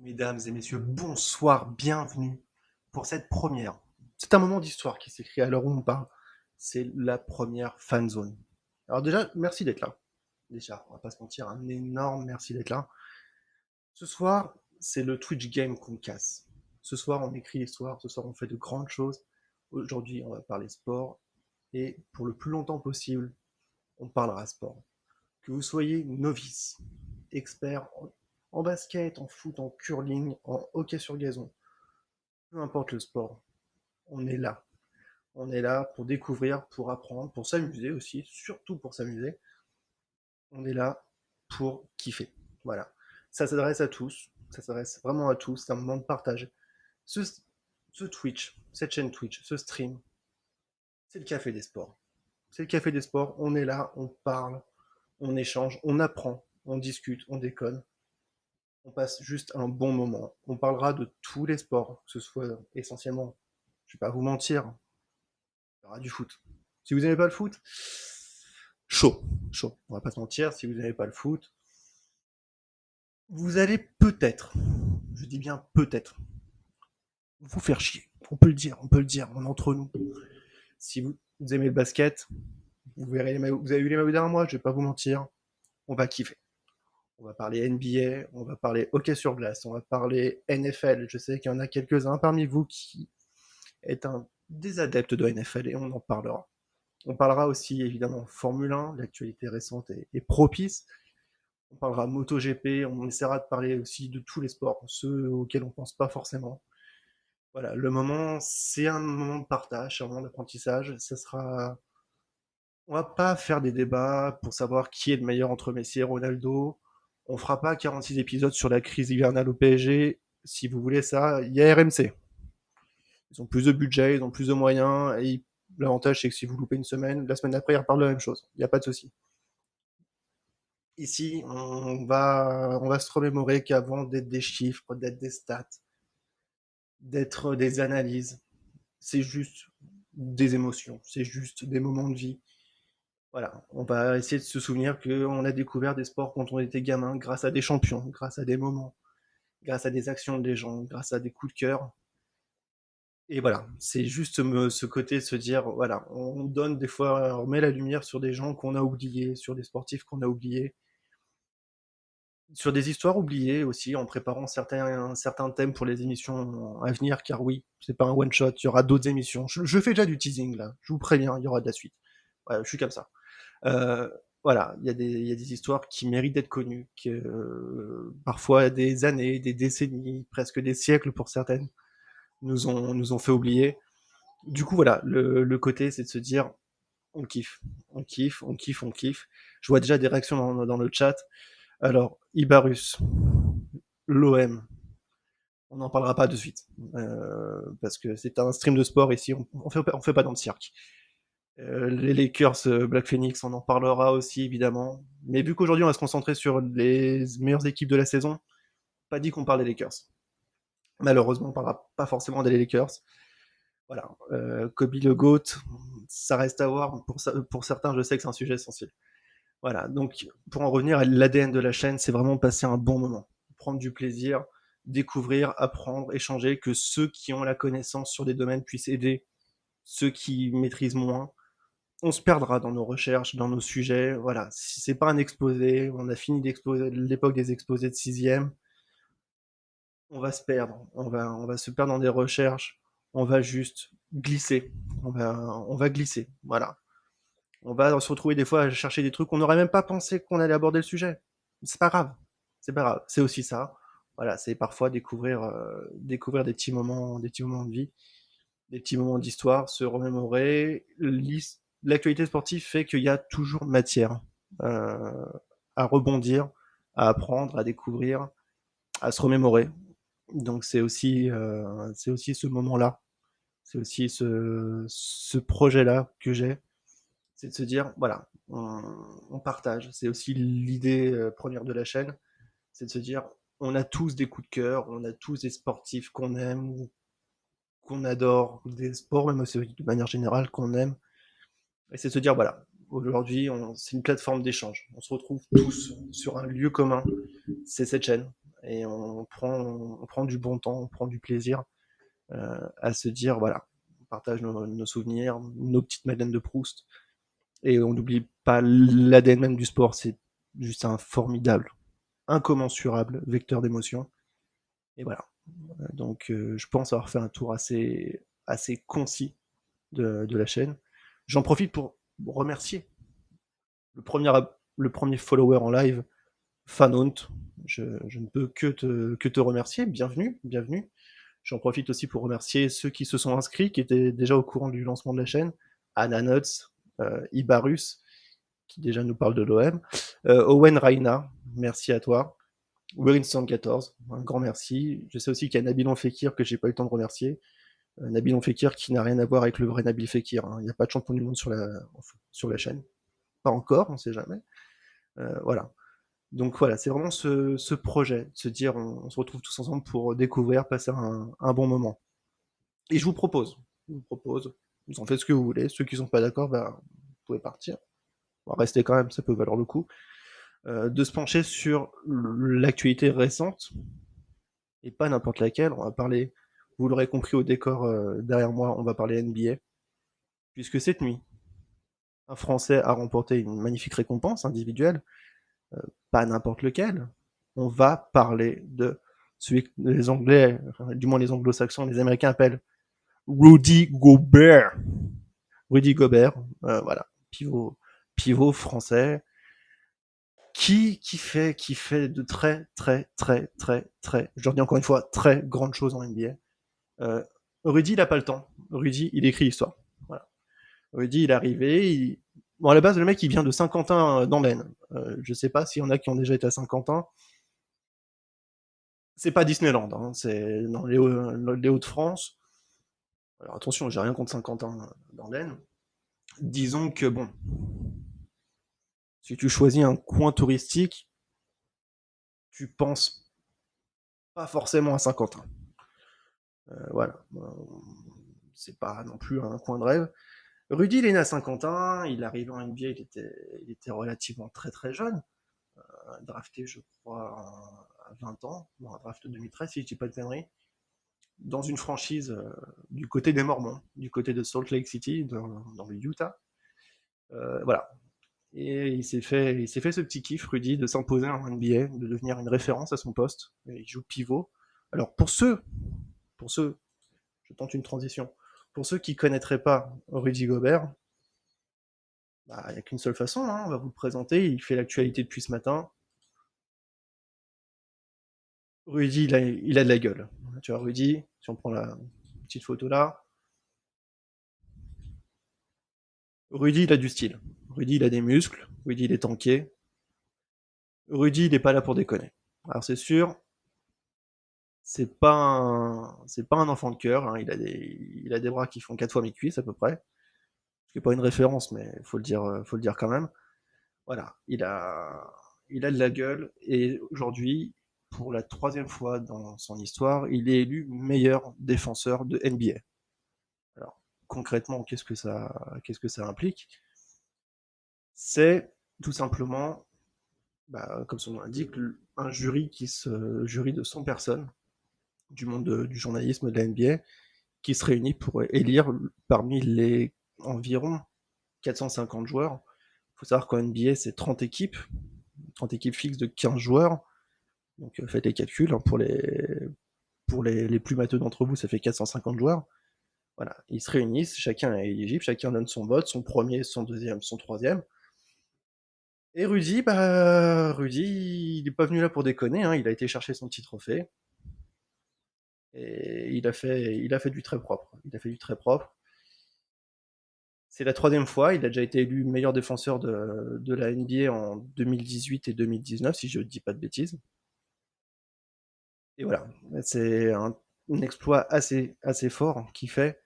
Mesdames et messieurs, bonsoir, bienvenue pour cette première. C'est un moment d'histoire qui s'écrit à l'heure où on parle. C'est la première fan zone. Alors déjà, merci d'être là. Déjà, on va pas se mentir, un énorme merci d'être là. Ce soir, c'est le Twitch game qu'on casse. Ce soir, on écrit l'histoire. Ce soir, on fait de grandes choses. Aujourd'hui, on va parler sport. Et pour le plus longtemps possible, on parlera sport. Que vous soyez novice, expert en basket, en foot, en curling, en hockey sur gazon, peu importe le sport, on est là. On est là pour découvrir, pour apprendre, pour s'amuser aussi, surtout pour s'amuser. On est là pour kiffer. Voilà. Ça s'adresse à tous, ça s'adresse vraiment à tous, c'est un moment de partage. Ce, ce Twitch, cette chaîne Twitch, ce stream, c'est le café des sports. C'est le café des sports, on est là, on parle, on échange, on apprend, on discute, on déconne. On passe juste un bon moment. On parlera de tous les sports, que ce soit essentiellement, je vais pas vous mentir, il y aura du foot. Si vous n'aimez pas le foot, chaud, chaud. On va pas se mentir, si vous n'aimez pas le foot, vous allez peut-être, je dis bien peut-être, vous faire chier. On peut le dire, on est entre nous. Si vous aimez le basket, vous verrez vous avez vu les maillots derrière moi, je vais pas vous mentir, on va kiffer. On va parler NBA, on va parler hockey sur glace, on va parler NFL. Je sais qu'il y en a quelques-uns parmi vous qui est un des adeptes de NFL et on en parlera. On parlera aussi évidemment Formule 1, l'actualité récente est propice. On parlera MotoGP, on essaiera de parler aussi de tous les sports, ceux auxquels on pense pas forcément. Voilà, le moment, c'est un moment de partage, un moment d'apprentissage. Ça sera, on va pas faire des débats pour savoir qui est le meilleur entre Messi et Ronaldo. On fera pas 46 épisodes sur la crise hivernale au PSG. Si vous voulez ça, il y a RMC. Ils ont plus de budget, ils ont plus de moyens, et l'avantage c'est que si vous loupez une semaine, la semaine d'après ils reparlent de la même chose. Il n'y a pas de souci. Ici, on va se remémorer qu'avant d'être des chiffres, d'être des stats, d'être des analyses, c'est juste des émotions, c'est juste des moments de vie. Voilà, on va essayer de se souvenir qu'on a découvert des sports quand on était gamin, grâce à des champions, grâce à des moments, grâce à des actions des gens, grâce à des coups de cœur. Et voilà, c'est juste ce côté, se dire, voilà, on donne des fois, on met la lumière sur des gens qu'on a oubliés, sur des sportifs qu'on a oubliés, sur des histoires oubliées aussi, en préparant certains thèmes pour les émissions à venir, car oui, c'est pas un one shot, il y aura d'autres émissions. Je fais déjà du teasing là, je vous préviens, il y aura de la suite. Ouais, je suis comme ça. Euh, voilà, il y a des histoires qui méritent d'être connues, que parfois des années, des décennies, presque des siècles pour certaines, nous ont fait oublier. Du coup, voilà, le côté, c'est de se dire, on kiffe, on kiffe, on kiffe, on kiffe. Je vois déjà des réactions dans le chat. Alors, Ibarus, l'OM, on n'en parlera pas de suite, parce que c'est un stream de sport ici, on fait pas dans le cirque. Les Lakers, Black Phoenix, on en parlera aussi évidemment. Mais vu qu'aujourd'hui on va se concentrer sur les meilleures équipes de la saison, pas dit qu'on parle des Lakers. Malheureusement, on parlera pas forcément des Lakers. Voilà, Kobe le GOAT, ça reste à voir. Pour certains, je sais que c'est un sujet sensible. Voilà, donc pour en revenir à l'ADN de la chaîne, c'est vraiment passer un bon moment, prendre du plaisir, découvrir, apprendre, échanger, que ceux qui ont la connaissance sur des domaines puissent aider ceux qui maîtrisent moins. On se perdra dans nos recherches, dans nos sujets. Voilà, si c'est pas un exposé, on a fini d'exposer l'époque des exposés de sixième, on va se perdre, on va se perdre dans des recherches, on va juste glisser, on va glisser, voilà. On va se retrouver des fois à chercher des trucs qu'on n'aurait même pas pensé qu'on allait aborder le sujet. C'est pas grave, c'est pas grave, c'est aussi ça. Voilà, c'est parfois découvrir des petits moments de vie, des petits moments d'histoire, se remémorer. L'actualité sportive fait qu'il y a toujours matière euh, à rebondir, à apprendre, à découvrir, à se remémorer. Donc c'est aussi ce moment-là, c'est aussi ce projet-là que j'ai, c'est de se dire, voilà, on partage. C'est aussi l'idée première de la chaîne, c'est de se dire, on a tous des coups de cœur, on a tous des sportifs qu'on aime, qu'on adore, des sports même aussi, de manière générale qu'on aime. Et c'est de se dire, voilà, aujourd'hui, c'est une plateforme d'échange. On se retrouve tous sur un lieu commun, c'est cette chaîne. et on prend du bon temps, on prend du plaisir à se dire, voilà, on partage nos souvenirs, nos petites Madeleines de Proust, et on n'oublie pas l'ADN même du sport, c'est juste un formidable, incommensurable vecteur d'émotion. Et voilà. Donc je pense avoir fait un tour assez concis de la chaîne. J'en profite pour remercier le premier, le premier follower en live, Fanount. Je ne peux que te remercier. Bienvenue, bienvenue. J'en profite aussi pour remercier ceux qui se sont inscrits, qui étaient déjà au courant du lancement de la chaîne. Ananuts, Ibarus, qui déjà nous parle de l'OM. Owen Raina, merci à toi. Werin114, un grand merci. Je sais aussi qu'il y a Nabilon Fekir que j'ai pas eu le temps de remercier. Nabilon Fekir qui n'a rien à voir avec le vrai Nabil Fekir. Hein. Il n'y a pas de champion du monde sur la chaîne. Pas encore, on sait jamais. Voilà. Donc voilà, c'est vraiment ce projet, de se dire on se retrouve tous ensemble pour découvrir, passer un bon moment. Et je vous propose, vous en faites ce que vous voulez. Ceux qui sont pas d'accord, bah, vous pouvez partir. On va rester quand même, ça peut valoir le coup. De se pencher sur l'actualité récente, et pas n'importe laquelle. On va parler, vous l'aurez compris au décor derrière moi, on va parler NBA. Puisque cette nuit, un Français a remporté une magnifique récompense individuelle, pas n'importe lequel. On va parler de celui que les Anglais, enfin, du moins les Anglo-Saxons, les Américains appellent Rudy Gobert. Rudy Gobert, voilà, pivot français, qui fait de très, je leur dis encore une fois, très grandes choses en NBA. Rudy, il a pas le temps. Rudy, il écrit l'histoire. Voilà. Rudy, il est arrivé. Bon, à la base, le mec, il vient de Saint-Quentin dans l'Aisne. Je sais pas s'il y en a qui ont déjà été à Saint-Quentin. C'est pas Disneyland, hein. C'est dans les Hauts-de-France. Alors attention, j'ai rien contre Saint-Quentin dans l'Aisne. Disons que bon, si tu choisis un coin touristique, tu penses pas forcément à Saint-Quentin. Voilà. C'est pas non plus un coin de rêve. Rudy, il est né à Saint-Quentin, il est arrivé en NBA, il était relativement très jeune, drafté, je crois, à 20 ans, bon, un draft 2013, si je dis pas de conneries, dans une franchise du côté des Mormons, du côté de Salt Lake City, dans le Utah. Voilà. Et il s'est fait ce petit kiff, Rudy, de s'imposer en NBA, de devenir une référence à son poste. Il joue pivot. Alors pour ceux, je tente une transition, pour ceux qui connaîtraient pas Rudy Gobert, bah, il n'y a qu'une seule façon, hein, on va vous le présenter, il fait l'actualité depuis ce matin. Rudy, il a de la gueule. Tu vois, Rudy, si on prend la petite photo là, Rudy, il a du style. Rudy, il a des muscles. Rudy, il est tanké. Rudy, il est pas là pour déconner. Alors c'est sûr, c'est pas un enfant de cœur. Hein. Il a des bras qui font 4 fois mes cuisses à peu près. Ce qui n'est pas une référence, mais faut le dire quand même. Voilà, il a de la gueule et aujourd'hui, pour la troisième fois dans son histoire, il est élu meilleur défenseur de NBA. Alors concrètement, qu'est-ce que ça implique? C'est tout simplement, bah, comme son nom l'indique, un jury jury de 100 personnes du monde du journalisme de la NBA qui se réunit pour élire parmi les environ 450 joueurs. Il faut savoir qu'en NBA, c'est 30 équipes fixes de 15 joueurs. Donc faites les calculs, hein, pour les plus matheux d'entre vous, ça fait 450 joueurs. Voilà, ils se réunissent, chacun est éligible, chacun donne son vote, son premier, son deuxième, son troisième. Et Rudy, bah, Rudy, il n'est pas venu là pour déconner, hein, il a été chercher son petit trophée. Et il a fait du très propre. Il a fait du très propre. C'est la troisième fois, il a déjà été élu meilleur défenseur de la NBA en 2018 et 2019, si je ne dis pas de bêtises. Et voilà, c'est un exploit assez fort qui fait,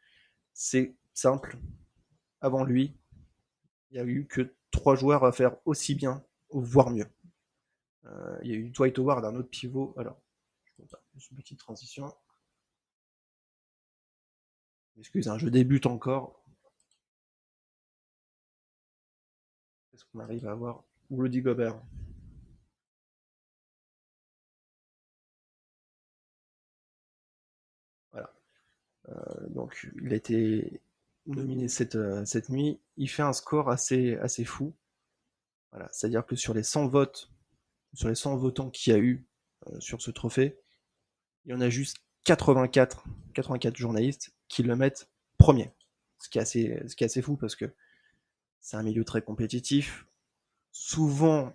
c'est simple, avant lui, il n'y a eu que 3 joueurs à faire aussi bien, voire mieux. Il y a eu Dwight Howard, un autre pivot. Alors, juste une petite transition. Excusez, hein, je débute encore. Est-ce qu'on arrive à avoir Rudy Gobert? Donc il a été nominé cette nuit. Il fait un score assez fou. Voilà, c'est-à-dire que sur les 100 votes, sur les 100 votants qu'il y a eu sur ce trophée, il y en a juste 84 journalistes qui le mettent premier. Ce qui est assez fou parce que c'est un milieu très compétitif. Souvent,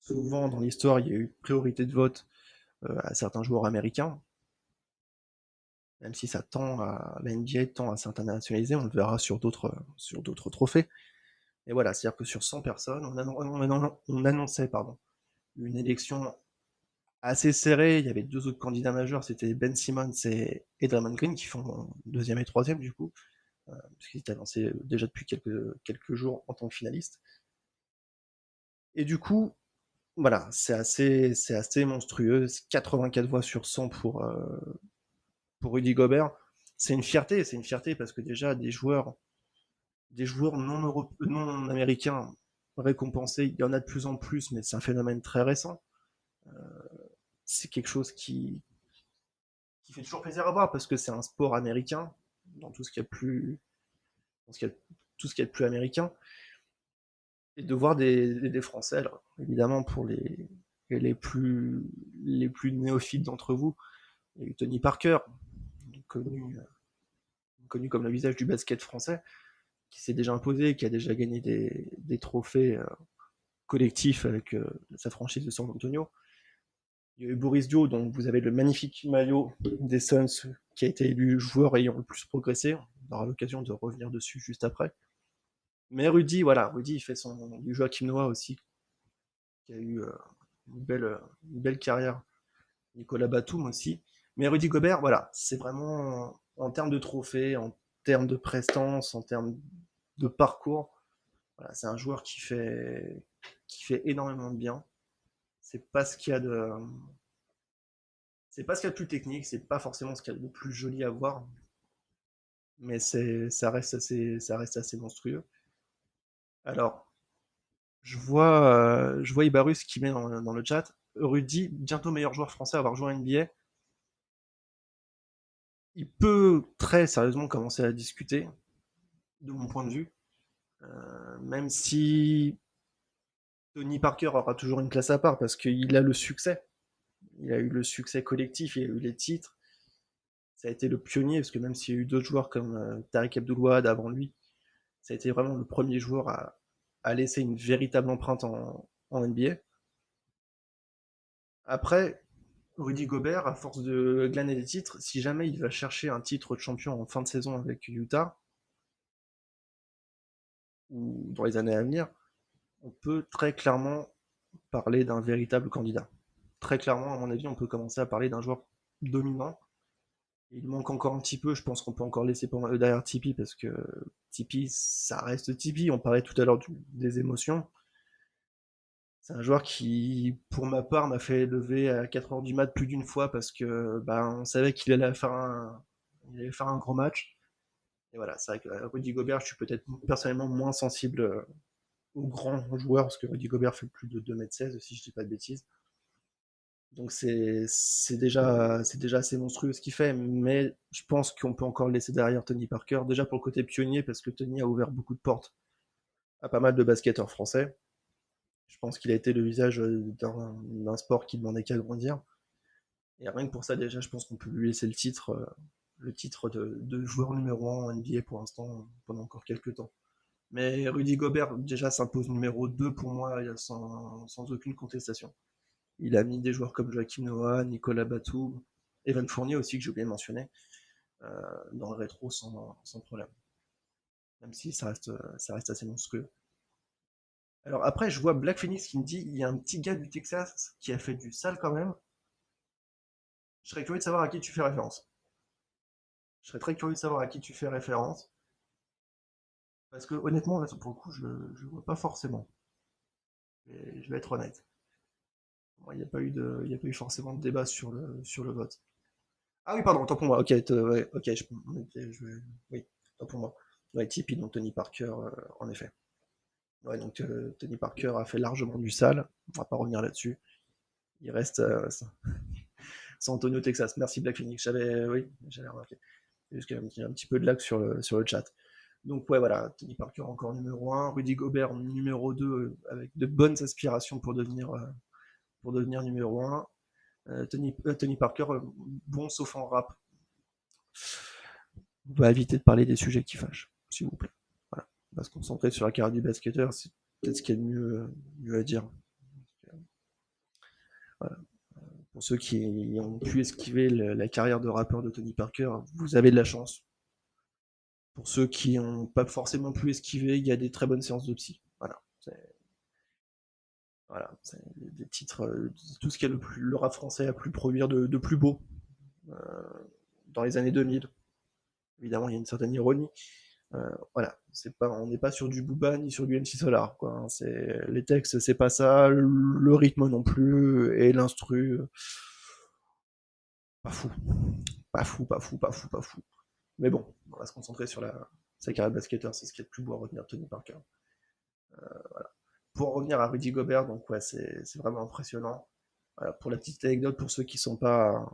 souvent dans l'histoire, il y a eu priorité de vote à certains joueurs américains, même si la NBA tend à s'internationaliser, on le verra sur d'autres trophées. Et voilà, c'est-à-dire que sur 100 personnes, on annonçait une élection assez serrée. Il y avait deux autres candidats majeurs, c'était Ben Simmons et Draymond Green, qui font deuxième et troisième du coup, puisqu'ils étaient annoncés déjà depuis quelques jours en tant que finalistes. Et du coup, voilà, c'est assez monstrueux. 84 voix sur 100 pour Rudy Gobert. C'est une fierté parce que déjà des joueurs non américains récompensés, il y en a de plus en plus, mais c'est un phénomène très récent. C'est quelque chose qui fait toujours plaisir à voir parce que c'est un sport américain dans tout ce qu'il y a de plus, dans ce qu'il y a- tout ce qu'il y a de plus américain. Et de voir des Français, alors, évidemment pour les plus néophytes d'entre vous, il y a eu Tony Parker, connu, connu comme le visage du basket français, qui s'est déjà imposé, qui a déjà gagné des trophées collectifs avec sa franchise de San Antonio. Il y a eu Boris Dio, dont vous avez le magnifique maillot des Suns, qui a été élu joueur ayant le plus progressé. On aura l'occasion de revenir dessus juste après. Mais Rudy, voilà, Rudy, il fait du Joachim Noah aussi, qui a eu une belle carrière. Nicolas Batum aussi. Mais Rudy Gobert, voilà, c'est vraiment en termes de trophées, en termes de prestance, en termes de parcours, voilà, c'est un joueur qui fait énormément de bien. C'est pas ce qu'il y a de, c'est pas ce qu'il y a de plus technique, c'est pas forcément ce qu'il y a de plus joli à voir, mais ça reste assez monstrueux. Alors, je vois Ibarus qui met dans le chat, Rudy, bientôt meilleur joueur français à avoir joué en NBA. Il peut très sérieusement commencer à discuter, de mon point de vue, même si Tony Parker aura toujours une classe à part parce qu'il a le succès. Il a eu le succès collectif, il a eu les titres. Ça a été le pionnier parce que même s'il y a eu d'autres joueurs comme Tariq Abdul-Wahad avant lui, ça a été vraiment le premier joueur à laisser une véritable empreinte en NBA. Après, Rudy Gobert, à force de glaner des titres, si jamais il va chercher un titre de champion en fin de saison avec Utah, ou dans les années à venir, on peut très clairement parler d'un véritable candidat. Très clairement, à mon avis, on peut commencer à parler d'un joueur dominant. Il manque encore un petit peu, je pense qu'on peut encore laisser derrière Tipeee parce que Tipeee, ça reste Tipeee. On parlait tout à l'heure des émotions. C'est un joueur qui, pour ma part, m'a fait lever à 4h du mat plus d'une fois parce que on savait qu'il allait faire un gros match. Et voilà, c'est vrai que Rudy Gobert, je suis peut-être personnellement moins sensible aux grands joueurs parce que Rudy Gobert fait plus de 2,16 m si je dis pas de bêtises. Donc c'est déjà assez monstrueux ce qu'il fait, mais je pense qu'on peut encore le laisser derrière Tony Parker, déjà pour le côté pionnier, parce que Tony a ouvert beaucoup de portes à pas mal de basketteurs français. Je pense qu'il a été le visage d'un sport qui demandait qu'à grandir. Et rien que pour ça, déjà, je pense qu'on peut lui laisser le titre de joueur numéro 1 en NBA pour l'instant, pendant encore quelques temps. Mais Rudy Gobert, déjà, s'impose numéro 2 pour moi, sans aucune contestation. Il a mis des joueurs comme Joachim Noah, Nicolas Batum, Evan Fournier aussi, que j'ai oublié de mentionner, dans le rétro sans problème. Même si ça reste assez monstrueux. Alors après, je vois Black Phoenix qui me dit il y a un petit gars du Texas qui a fait du sale quand même. Je serais curieux de savoir à qui tu fais référence. Je serais très curieux de savoir à qui tu fais référence. Parce que honnêtement, là, pour le coup, je ne vois pas forcément. Et je vais être honnête. Il n'y a pas eu forcément de débat sur le vote. Ah oui, pardon, autant pour moi. Ok, ouais, ok, oui, autant pour moi. Ouais, Tipeee, donc Tony Parker, en effet. Ouais, donc Tony Parker a fait largement du sale. On va pas revenir là-dessus. Il reste San Antonio, Texas. Merci Black Phoenix. Oui, j'avais remarqué. Parce qu'il y a un petit peu de lag sur le chat. Donc ouais, voilà, Tony Parker encore numéro 1, Rudy Gobert numéro 2, avec de bonnes aspirations pour devenir numéro 1. Tony Parker, bon sauf en rap. On va éviter de parler des sujets qui fâchent, s'il vous plaît. Voilà. On va se concentrer sur la carrière du basketteur, c'est peut-être ce qu'il y a de mieux à dire. Voilà. Pour ceux qui ont pu esquiver la carrière de rappeur de Tony Parker, vous avez de la chance. Pour ceux qui n'ont pas forcément pu esquiver, il y a des très bonnes séances de psy. Voilà, c'est des titres, tout ce qui est le rap français a pu produire de plus beau euh, dans les années 2000. Évidemment, il y a une certaine ironie. Voilà, on n'est pas sur du Booba ni sur du MC Solar. Quoi, hein. Les textes, c'est pas ça, le rythme non plus, et l'instru, pas fou. Pas fou, pas fou, pas fou, pas fou. Mais bon, on va se concentrer sur sa carrière de basketteur, c'est ce qui est le plus beau à retenir Tony Parker. Voilà. Pour en revenir à Rudy Gobert, donc ouais, c'est vraiment impressionnant. Voilà, pour la petite anecdote, pour ceux qui sont pas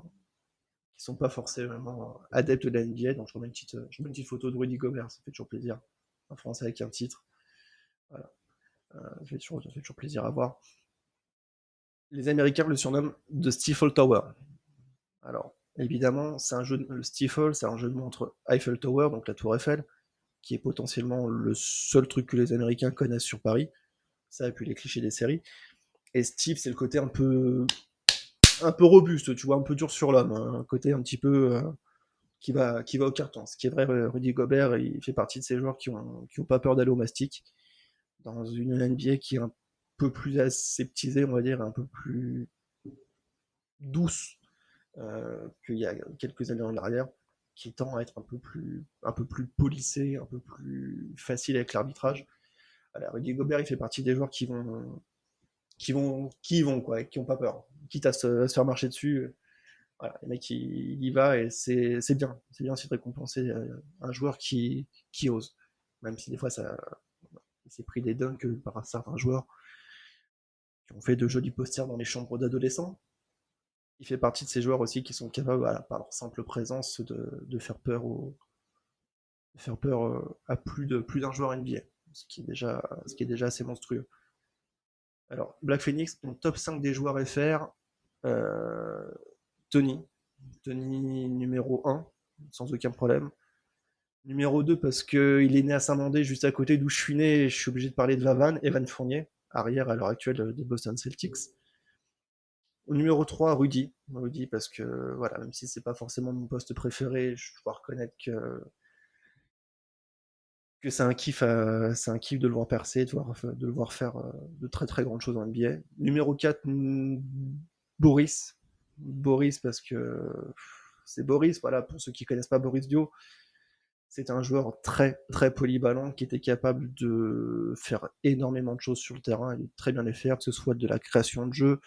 forcément adeptes de la NBA, donc je remets une petite photo de Rudy Gobert, ça fait toujours plaisir. Un Français avec un titre, voilà. Ça fait toujours plaisir à voir. Les Américains le surnomment The Stifle Tower. Alors, évidemment, le Stifle, c'est un jeu de mots entre Eiffel Tower, donc la tour Eiffel, qui est potentiellement le seul truc que les Américains connaissent sur Paris. Ça, et puis les clichés des séries. Et Steve, c'est le côté un peu robuste, tu vois, un peu dur sur l'homme, hein, un côté un petit peu qui va au carton. Ce qui est vrai, Rudy Gobert, il fait partie de ces joueurs qui ont pas peur d'aller au mastic dans une NBA qui est un peu plus aseptisée, on va dire, un peu plus douce qu'il y a quelques années en arrière, qui tend à être un peu plus polissé, un peu plus facile avec l'arbitrage. Alors, Rudy Gobert, il fait partie des joueurs qui y vont, quoi, qui ont pas peur, quitte à se faire marcher dessus. Voilà, le mec, il y va et c'est bien. C'est bien aussi de récompenser un joueur qui ose. Même si des fois, il s'est pris des dunks par certains joueurs qui ont fait de jolis posters dans les chambres d'adolescents. Il fait partie de ces joueurs aussi qui sont capables, voilà, par leur simple présence, de faire peur, à plus d'un joueur NBA, ce qui est déjà assez monstrueux. Alors, Black Phoenix, mon top 5 des joueurs FR, euh, Tony. Tony numéro 1, sans aucun problème. Numéro 2, parce qu'il est né à Saint-Mandé, juste à côté d'où je suis né, et je suis obligé de parler de Lavanne, Evan Fournier, arrière à l'heure actuelle des Boston Celtics. Au numéro 3, Rudy. Rudy, parce que, voilà, même si c'est pas forcément mon poste préféré, je dois reconnaître que c'est un kiff de le voir percer, de le voir faire de très très grandes choses en NBA. Numéro 4, Boris. Boris, parce que c'est Boris, voilà, pour ceux qui connaissent pas Boris Dio, c'est un joueur très très polyvalent qui était capable de faire énormément de choses sur le terrain et de très bien les faire, que ce soit de la création de jeu,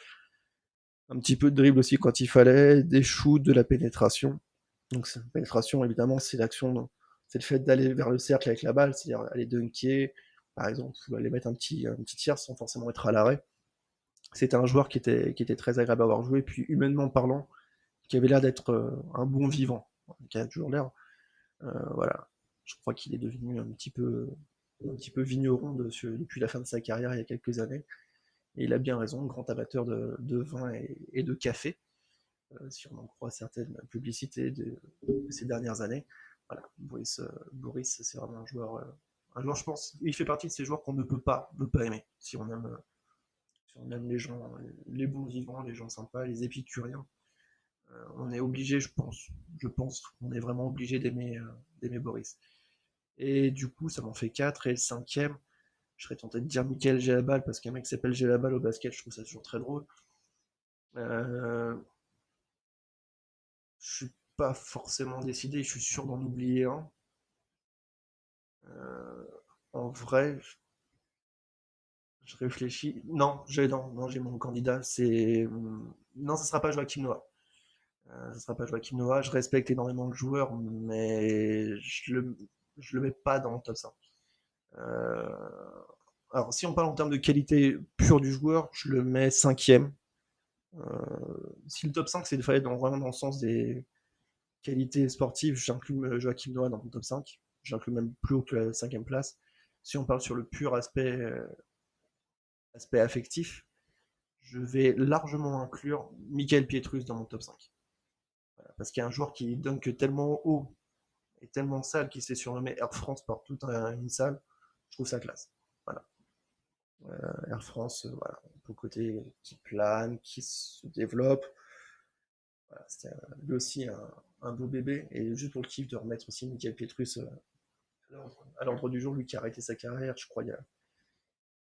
un petit peu de dribble aussi quand il fallait, des shoots, de la pénétration. Donc la pénétration, évidemment, c'est l'action, c'est le fait d'aller vers le cercle avec la balle, c'est-à-dire aller dunker, par exemple, ou aller mettre un petit tir sans forcément être à l'arrêt. C'était un joueur qui était très agréable à avoir joué, puis humainement parlant, qui avait l'air d'être un bon vivant, qui a toujours l'air. Voilà. Je crois qu'il est devenu un petit peu vigneron depuis la fin de sa carrière il y a quelques années. Et il a bien raison, grand amateur de vin et de café, si on en croit certaines publicités de ces dernières années. Voilà, Boris c'est vraiment un joueur, je pense, il fait partie de ces joueurs qu'on ne peut pas aimer, si on aime les gens, les bons vivants, les gens sympas, les épicuriens. On est obligé, je pense, on est vraiment obligé d'aimer Boris. Et du coup, ça m'en fait 4. Et le cinquième, je serais tenté de dire Michael Gelabal, parce qu'un mec qui s'appelle Gelabal au basket, je trouve ça toujours très drôle. Euh, je suis pas forcément décidé, je suis sûr d'en oublier un. Euh, en vrai, je réfléchis. Non, j'ai mon candidat. Non, ce sera pas Joachim Noah. Ce sera pas Joachim Noah. Je respecte énormément le joueur, mais je le mets pas dans le top 5. Euh, Alors, si on parle en termes de qualité pure du joueur, je le mets cinquième. Si le top 5, c'est vraiment dans le sens Qualité sportive, j'inclus Joachim Noah dans mon top 5. J'inclus même plus haut que la 5e place. Si on parle sur le pur aspect affectif, je vais largement inclure Michael Pietrus dans mon top 5. Voilà, parce qu'il y a un joueur qui dunk tellement haut et tellement sale qu'il s'est surnommé Air France par toute une salle. Je trouve ça classe. Voilà. Air France, voilà, un côté qui plane, qui se développe. Voilà, c'était lui aussi un beau bébé. Et juste pour le kiff de remettre aussi Michael Pietrus à l'ordre du jour, lui qui a arrêté sa carrière, je crois, il y a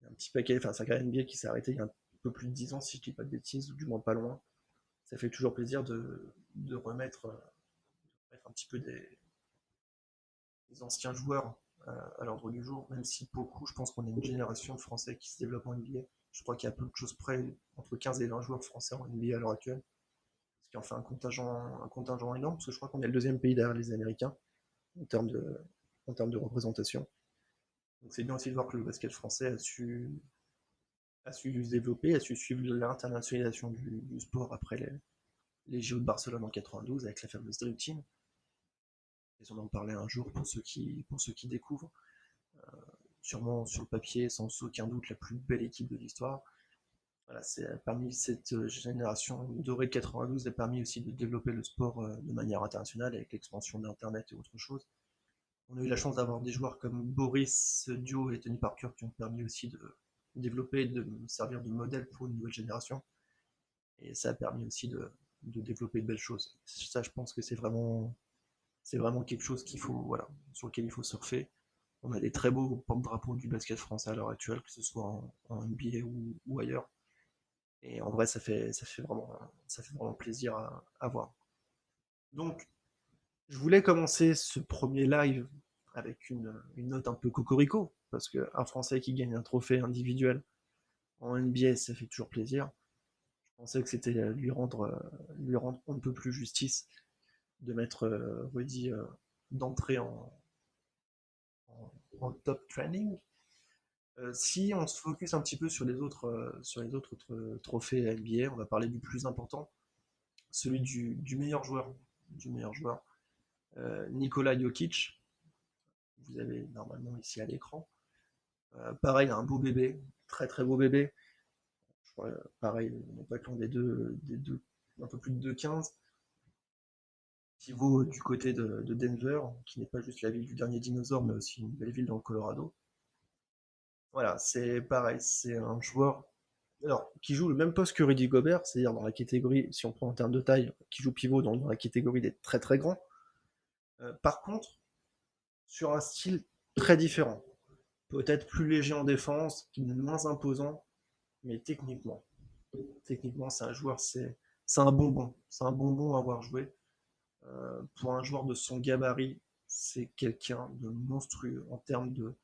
un petit paquet, enfin sa carrière NBA qui s'est arrêtée il y a un peu plus de 10 ans, si je dis pas de bêtises, ou du moins pas loin. Ça fait toujours plaisir de remettre un petit peu des anciens joueurs à l'ordre du jour, même si beaucoup, je pense qu'on est une génération de Français qui se développe en NBA. Je crois qu'il y a peu de choses près, entre 15 et 20 joueurs français en NBA à l'heure actuelle, ce qui en fait un contingent énorme, parce que je crois qu'on est le deuxième pays derrière les Américains en termes de représentation. Donc c'est bien aussi de voir que le basket français a su se développer, a su suivre l'internationalisation du sport après les JO de Barcelone en 92 avec la fameuse Dream Team. Et on en parlait un jour pour ceux qui découvrent. Sûrement sur le papier, sans aucun doute, la plus belle équipe de l'histoire. Voilà, c'est parmi cette génération dorée de 92 a permis aussi de développer le sport de manière internationale avec l'expansion d'Internet et autre chose. On a eu la chance d'avoir des joueurs comme Boris Dio et Tony Parker qui ont permis aussi de développer et de servir de modèle pour une nouvelle génération. Et ça a permis aussi de développer de belles choses. Ça, je pense que c'est vraiment quelque chose voilà, sur lequel il faut surfer. On a des très beaux porte-drapeaux du basket français à l'heure actuelle, que ce soit en NBA ou ailleurs. Et en vrai, ça fait vraiment plaisir à voir. Donc, je voulais commencer ce premier live avec une note un peu cocorico, parce qu'un Français qui gagne un trophée individuel en NBA, ça fait toujours plaisir. Je pensais que c'était lui rendre un peu plus justice de mettre Rudy d'entrée en top trending. Si on se focus un petit peu sur les autres trophées NBA, on va parler du plus important, celui du meilleur joueur. Du meilleur joueur. Nikola Jokic, vous avez normalement ici à l'écran. Pareil, un beau bébé, très très beau bébé. Je crois, pareil, on n'est pas loin des deux, un peu plus de 2,15. Pivot du côté de Denver, qui n'est pas juste la ville du dernier dinosaure, mais aussi une belle ville dans le Colorado. Voilà, c'est pareil, c'est un joueur alors, qui joue le même poste que Rudy Gobert, c'est-à-dire dans la catégorie, si on prend en termes de taille, qui joue pivot dans la catégorie des très très grands. Par contre, sur un style très différent. Peut-être plus léger en défense, moins imposant, mais techniquement, c'est un joueur, c'est un bonbon. C'est un bonbon à avoir joué. Pour un joueur de son gabarit, c'est quelqu'un de monstrueux en termes de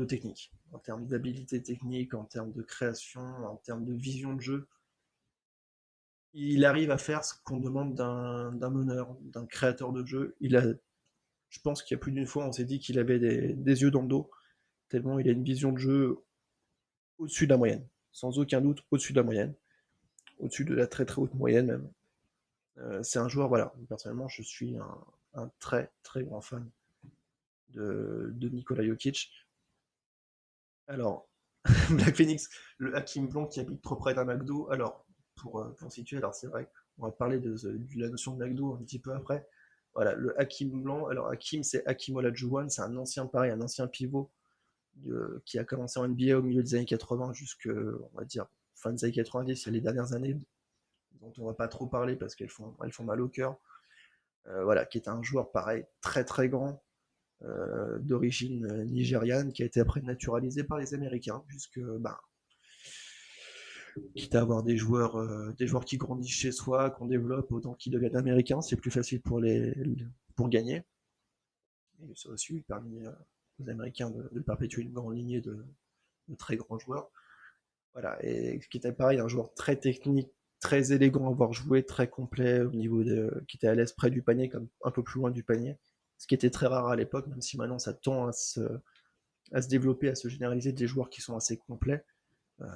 technique, en termes d'habilité technique, en termes de création, en termes de vision de jeu. Il arrive à faire ce qu'on demande d'un meneur, d'un créateur de jeu. Je pense qu'il y a plus d'une fois, on s'est dit qu'il avait des yeux dans le dos, tellement il a une vision de jeu au-dessus de la moyenne. Sans aucun doute, au-dessus de la moyenne. Au-dessus de la très très haute moyenne même. C'est un joueur, voilà, personnellement, je suis un très très grand fan de Nikola Jokic. Alors, Black Phoenix, le Hakim Blanc qui habite trop près d'un McDo. Alors, pour situer, alors c'est vrai, on va parler de la notion de McDo un petit peu après. Voilà, le Hakim Blanc. Alors, Hakim, c'est Hakim Olajuwon, c'est un ancien pareil, un ancien pivot qui a commencé en NBA au milieu des années 80 jusqu'à, on va dire, fin des années 90, il y a les dernières années dont on va pas trop parler parce qu'elles font mal au cœur. Voilà, qui est un joueur pareil, très très grand, d'origine nigériane, qui a été après naturalisé par les Américains, puisque bah, quitte à avoir des joueurs qui grandissent chez soi, qu'on développe, autant qu'ils deviennent américains, c'est plus facile pour gagner. Et ça a aussi permis aux Américains de perpétuer une grande lignée de très grands joueurs. Voilà, et qui était pareil, un joueur très technique, très élégant à avoir joué, très complet au niveau qui était à l'aise près du panier, comme un peu plus loin du panier, ce qui était très rare à l'époque, même si maintenant ça tend à se développer, à se généraliser des joueurs qui sont assez complets. Il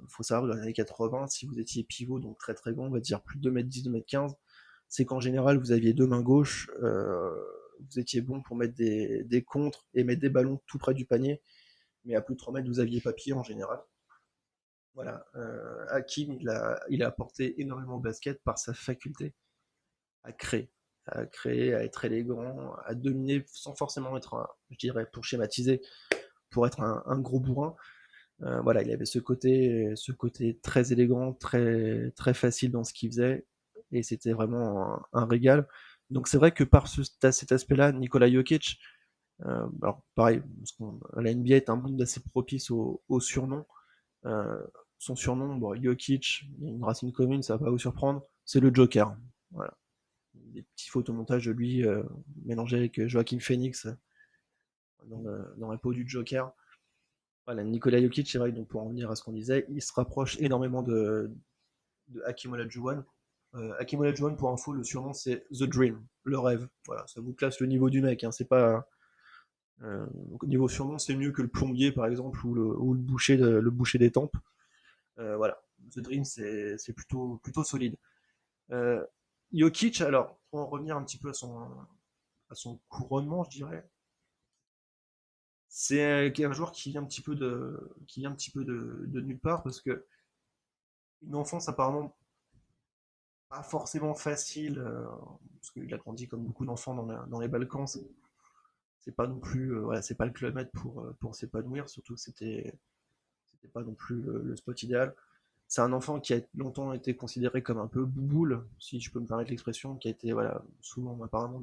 faut savoir que dans les années 80, si vous étiez pivot, donc très très grand, on va dire plus de 2m10, 2m15, c'est qu'en général, vous aviez deux mains gauches, vous étiez bon pour mettre des contres et mettre des ballons tout près du panier, mais à plus de 3 mètres, vous aviez papier en général. Voilà, Hakim, il a apporté énormément au basket par sa faculté à créer, à être élégant, à dominer sans forcément être, je dirais, pour schématiser, pour être un gros bourrin. Voilà, il avait ce côté très élégant, très, très facile dans ce qu'il faisait, et c'était vraiment un régal. Donc c'est vrai que par cet aspect-là, Nikola Jokic, alors pareil, parce que la NBA est un monde assez propice au surnom. Euh, Son surnom, bon, Jokic, il y a une racine commune, ça va pas vous surprendre, c'est le Joker. Voilà. Des petits photomontages de lui mélangés avec Joaquin Phoenix dans la peau du Joker. Voilà, Nikola Jokic, c'est vrai, donc pour en venir à ce qu'on disait, il se rapproche énormément de Hakim Olajuwon. Hakim Olajuwon, pour info, le surnom c'est The Dream, le rêve. Voilà, ça vous classe le niveau du mec. Hein, c'est pas donc, niveau surnom, c'est mieux que le plombier par exemple ou le boucher des tempes. Voilà, The Dream, c'est plutôt solide. Euh, Jokic, alors, pour en revenir un petit peu à son couronnement, je dirais, c'est un joueur qui vient un petit peu de nulle part parce que une enfance apparemment pas forcément facile, parce qu'il a grandi comme beaucoup d'enfants dans les Balkans. C'est pas non plus, voilà, c'est pas le kilomètre pour s'épanouir, surtout que c'était pas non plus le spot idéal. C'est un enfant qui a longtemps été considéré comme un peu bouboule, si je peux me permettre l'expression, qui a été, voilà, souvent apparemment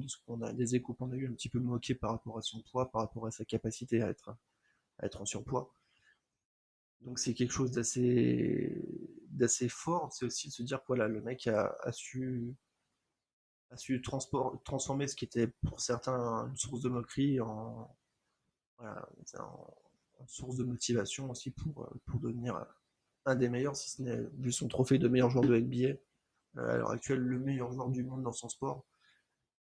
des échos qu'on a eu un petit peu moqué par rapport à son poids, par rapport à sa capacité à être en surpoids. Donc c'est quelque chose d'assez fort. C'est aussi de se dire que voilà, le mec a su transformer ce qui était pour certains une source de moquerie voilà, en source de motivation aussi pour devenir un des meilleurs, si ce n'est, vu son trophée de meilleur joueur de NBA, à l'heure actuelle, le meilleur joueur du monde dans son sport.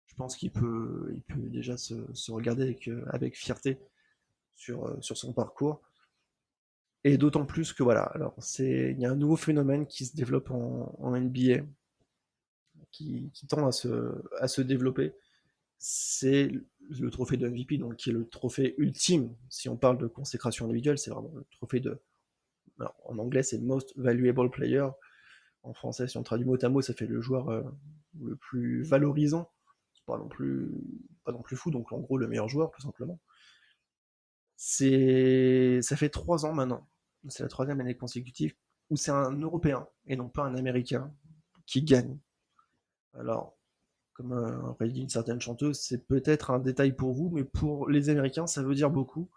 Je pense qu'il peut déjà se regarder avec fierté sur son parcours. Et d'autant plus que voilà, alors il y a un nouveau phénomène qui se développe en NBA, qui tend à se développer. C'est le trophée de MVP, donc qui est le trophée ultime. Si on parle de consécration individuelle, c'est vraiment le trophée de. Alors, en anglais, c'est Most Valuable Player. En français, si on traduit mot à mot, ça fait le joueur le plus valorisant. C'est pas non plus fou, donc en gros, le meilleur joueur, tout simplement. Ça fait 3 ans maintenant. C'est la troisième année consécutive où c'est un Européen et non pas un Américain qui gagne. Alors, comme aurait dit une certaine chanteuse, c'est peut-être un détail pour vous, mais pour les Américains, ça veut dire beaucoup.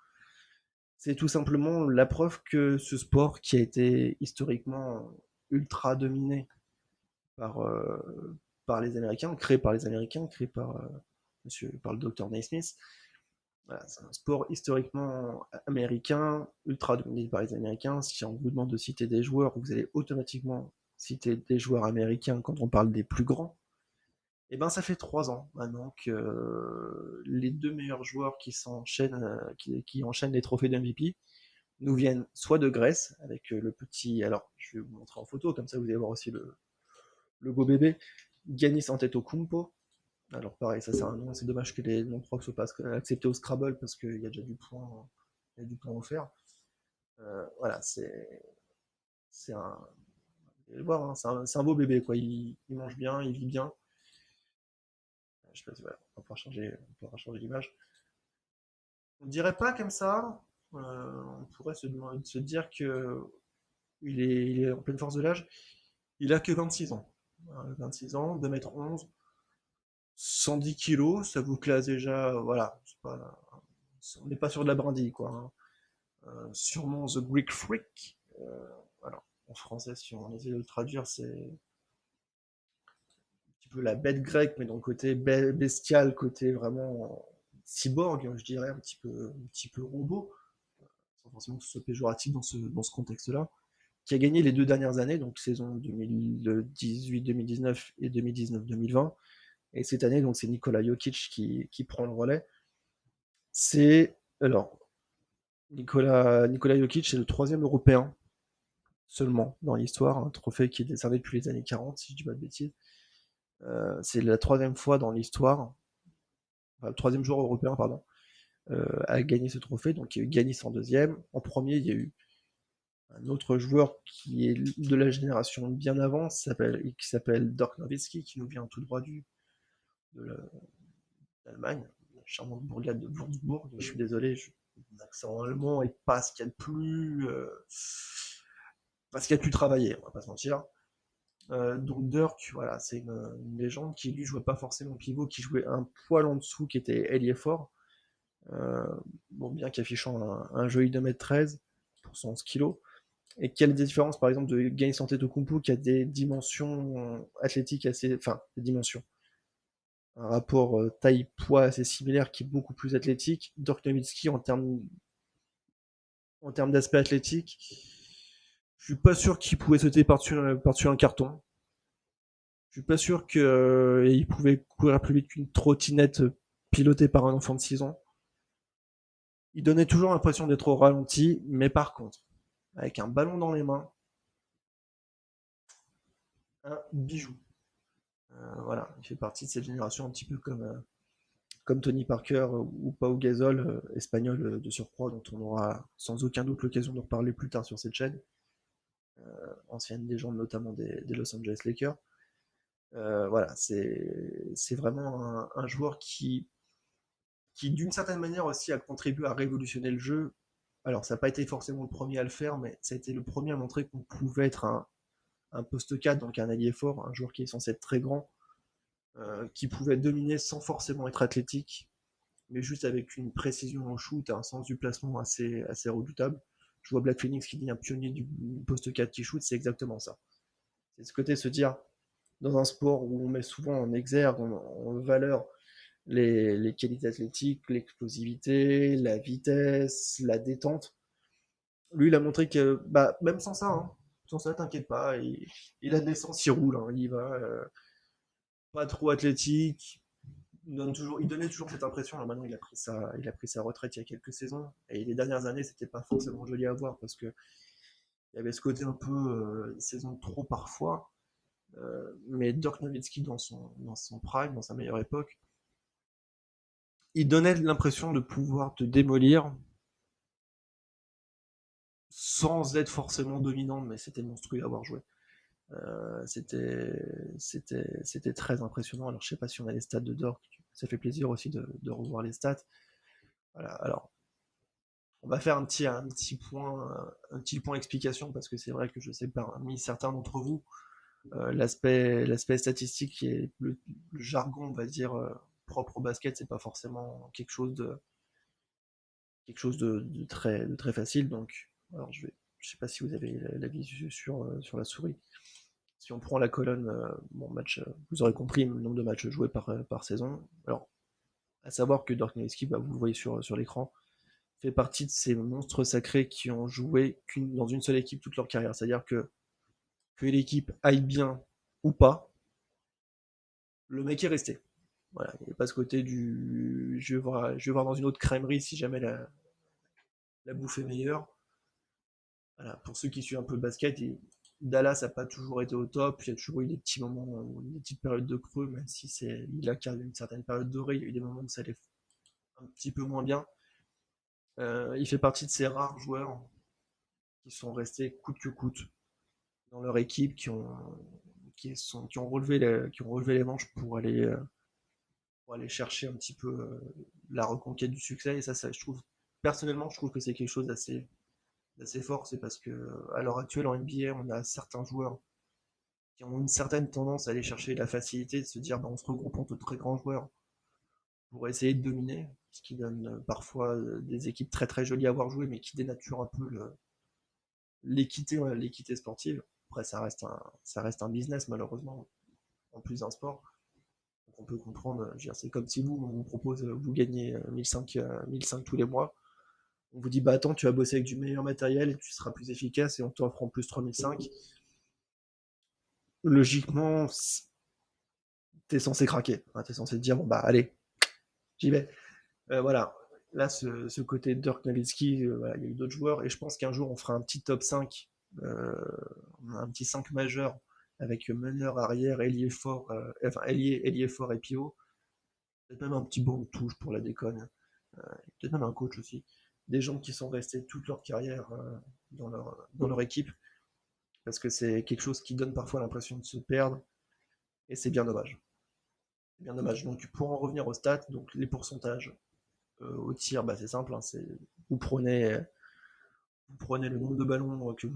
C'est tout simplement la preuve que ce sport qui a été historiquement ultra dominé par, les Américains, créé par les Américains, créé par le docteur Naismith, voilà, c'est un sport historiquement américain, ultra dominé par les Américains. Si on vous demande de citer des joueurs, vous allez automatiquement citer des joueurs américains quand on parle des plus grands. Et ben ça fait 3 ans maintenant que les deux meilleurs joueurs qui enchaînent les trophées d'MVP nous viennent soit de Grèce, avec le petit. Alors, je vais vous montrer en photo, comme ça vous allez voir aussi le beau bébé, Giannis Antetokounmpo. Alors pareil, ça c'est un nom, c'est dommage que les noms propres soient pas acceptés au Scrabble parce qu'il y a déjà du point offert. Voilà, c'est un, vous allez voir, hein, c'est un beau bébé quoi. Il mange bien, il vit bien. Je sais pas si voilà, on pourra changer l'image. On dirait pas comme ça. On pourrait se dire que il est en pleine force de l'âge. Il a que 26 ans. 26 ans, 2 m 11, 110 kilos, ça vous classe déjà. Voilà, on n'est pas sur de la brindille quoi. Hein. Sûrement The Greek Freak. Alors, en français, si on essaie de le traduire, c'est un petit peu la bête grecque, mais dans le côté bestial, côté vraiment cyborg, je dirais, un petit peu robot, sans forcément que ce soit péjoratif dans ce contexte-là, qui a gagné les 2 dernières années, donc saison 2018-2019 et 2019-2020. Et cette année, donc c'est Nikola Jokic qui prend le relais. Alors, Nikola Jokic, c'est le troisième Européen seulement dans l'histoire, un trophée qui est décerné depuis les années 40, si je dis pas de bêtises, C'est la 3e fois dans l'histoire, enfin, le 3e joueur européen, pardon, à gagner ce trophée. Donc il y a eu Giannis en 2e. En premier, il y a eu un autre joueur qui est de la génération bien avant, qui s'appelle Dirk Nowitzki, qui nous vient tout droit de l'Allemagne, la charmante bourgade de Würzburg. Je suis désolé, mon accent allemand est pas ce qu'il y a de plus, pas ce qu'il y a de plus travaillé, on va pas se mentir. Donc Dirk, voilà, c'est une légende qui lui jouait pas forcément pivot, qui jouait un poil en dessous, qui était ailier fort. Euh, bon, bien qu'affichant un joli 2m13 pour son 11 kg. Et quelle est la différence, par exemple, de Giannis Antetokounmpo qui a des dimensions athlétiques assez, enfin, des dimensions, un rapport taille-poids assez similaire qui est beaucoup plus athlétique. Dirk Nowitzki en termes d'aspect athlétique, je suis pas sûr qu'il pouvait sauter par-dessus un carton. Je suis pas sûr qu'il pouvait courir plus vite qu'une trottinette pilotée par un enfant de 6 ans. Il donnait toujours l'impression d'être au ralenti, mais par contre, avec un ballon dans les mains, un bijou. Voilà, il fait partie de cette génération un petit peu comme Tony Parker ou Pau Gasol, espagnol de surcroît, dont on aura sans aucun doute l'occasion de reparler plus tard sur cette chaîne, ancienne légende notamment des Los Angeles Lakers. Voilà, c'est vraiment un joueur qui d'une certaine manière aussi a contribué à révolutionner le jeu. Alors ça n'a pas été forcément le premier à le faire, mais ça a été le premier à montrer qu'on pouvait être un poste 4, donc un allié fort, un joueur qui est censé être très grand, qui pouvait dominer sans forcément être athlétique, mais juste avec une précision en shoot et un sens du placement assez redoutable. Je vois Black Phoenix qui dit un pionnier du poste 4 qui shoot, c'est exactement ça. C'est ce côté se dire, dans un sport où on met souvent en exergue, en valeur les qualités athlétiques, l'explosivité, la vitesse, la détente. Lui, il a montré que, bah, même sans ça, t'inquiète pas, il a de l'essence, il roule, hein, il va pas trop athlétique, il donnait toujours cette impression. Là, maintenant, il a pris sa retraite il y a quelques saisons, et les dernières années, c'était pas forcément joli à voir parce que il y avait ce côté un peu saison de trop parfois. Mais Dirk Nowitzki dans son prime, dans sa meilleure époque, il donnait l'impression de pouvoir te démolir sans être forcément dominant, mais c'était monstrueux à avoir joué. C'était très impressionnant. Alors je sais pas si on a les stats de Dirk, ça fait plaisir aussi de revoir les stats. Voilà, alors on va faire un petit point explication parce que c'est vrai que je sais parmi certains d'entre vous, l'aspect statistique qui est le jargon, on va dire, propre au basket, c'est pas forcément quelque chose de très facile. Donc, alors je sais pas si vous avez la vue sur la souris. Si on prend la colonne, bon, match, vous aurez compris le nombre de matchs joués par saison. Alors, à savoir que Dirk Nowitzki, bah, vous le voyez sur l'écran, fait partie de ces monstres sacrés qui ont joué dans une seule équipe toute leur carrière. C'est-à-dire que l'équipe aille bien ou pas, le mec est resté. Voilà, il n'y a pas ce côté du je vais voir dans une autre crèmerie si jamais la bouffe est meilleure. Voilà, pour ceux qui suivent un peu le basket, Dallas n'a pas toujours été au top. Il y a toujours eu des petits moments, des petites périodes de creux, même si il a carré une certaine période dorée. Il y a eu des moments où ça allait un petit peu moins bien. Il fait partie de ces rares joueurs qui sont restés coûte que coûte dans leur équipe, qui ont relevé les manches pour aller chercher un petit peu la reconquête du succès. Et ça, personnellement, je trouve que c'est quelque chose d'assez fort. C'est parce que à l'heure actuelle en NBA, on a certains joueurs qui ont une certaine tendance à aller chercher la facilité, de se dire bah, on se regroupe entre très grands joueurs pour essayer de dominer, ce qui donne parfois des équipes très très jolies à avoir joué, mais qui dénature un peu l'équité sportive. Après, ça reste un business malheureusement, en plus d'un sport. Donc on peut comprendre, c'est comme si on vous propose, vous gagnez 1005 tous les mois. On vous dit, bah attends, tu vas bosser avec du meilleur matériel et tu seras plus efficace et on t'offre en plus 3005. Logiquement, t'es censé craquer. Hein, t'es censé te dire, bon bah allez, j'y vais. Voilà. Là, ce côté Dirk Nowitzki, voilà, il y a eu d'autres joueurs et je pense qu'un jour on fera un petit top 5, un petit 5 majeur avec meneur arrière, ailier fort, enfin ailier fort et pivot. Peut-être même un petit banc de touche pour la déconne. Peut-être même un coach aussi. Des gens qui sont restés toute leur carrière dans leur équipe, parce que c'est quelque chose qui donne parfois l'impression de se perdre, et c'est bien dommage. C'est bien dommage. Donc pour en revenir aux stats, donc les pourcentages au tir, bah, c'est simple, hein, vous prenez vous prenez le nombre de ballons que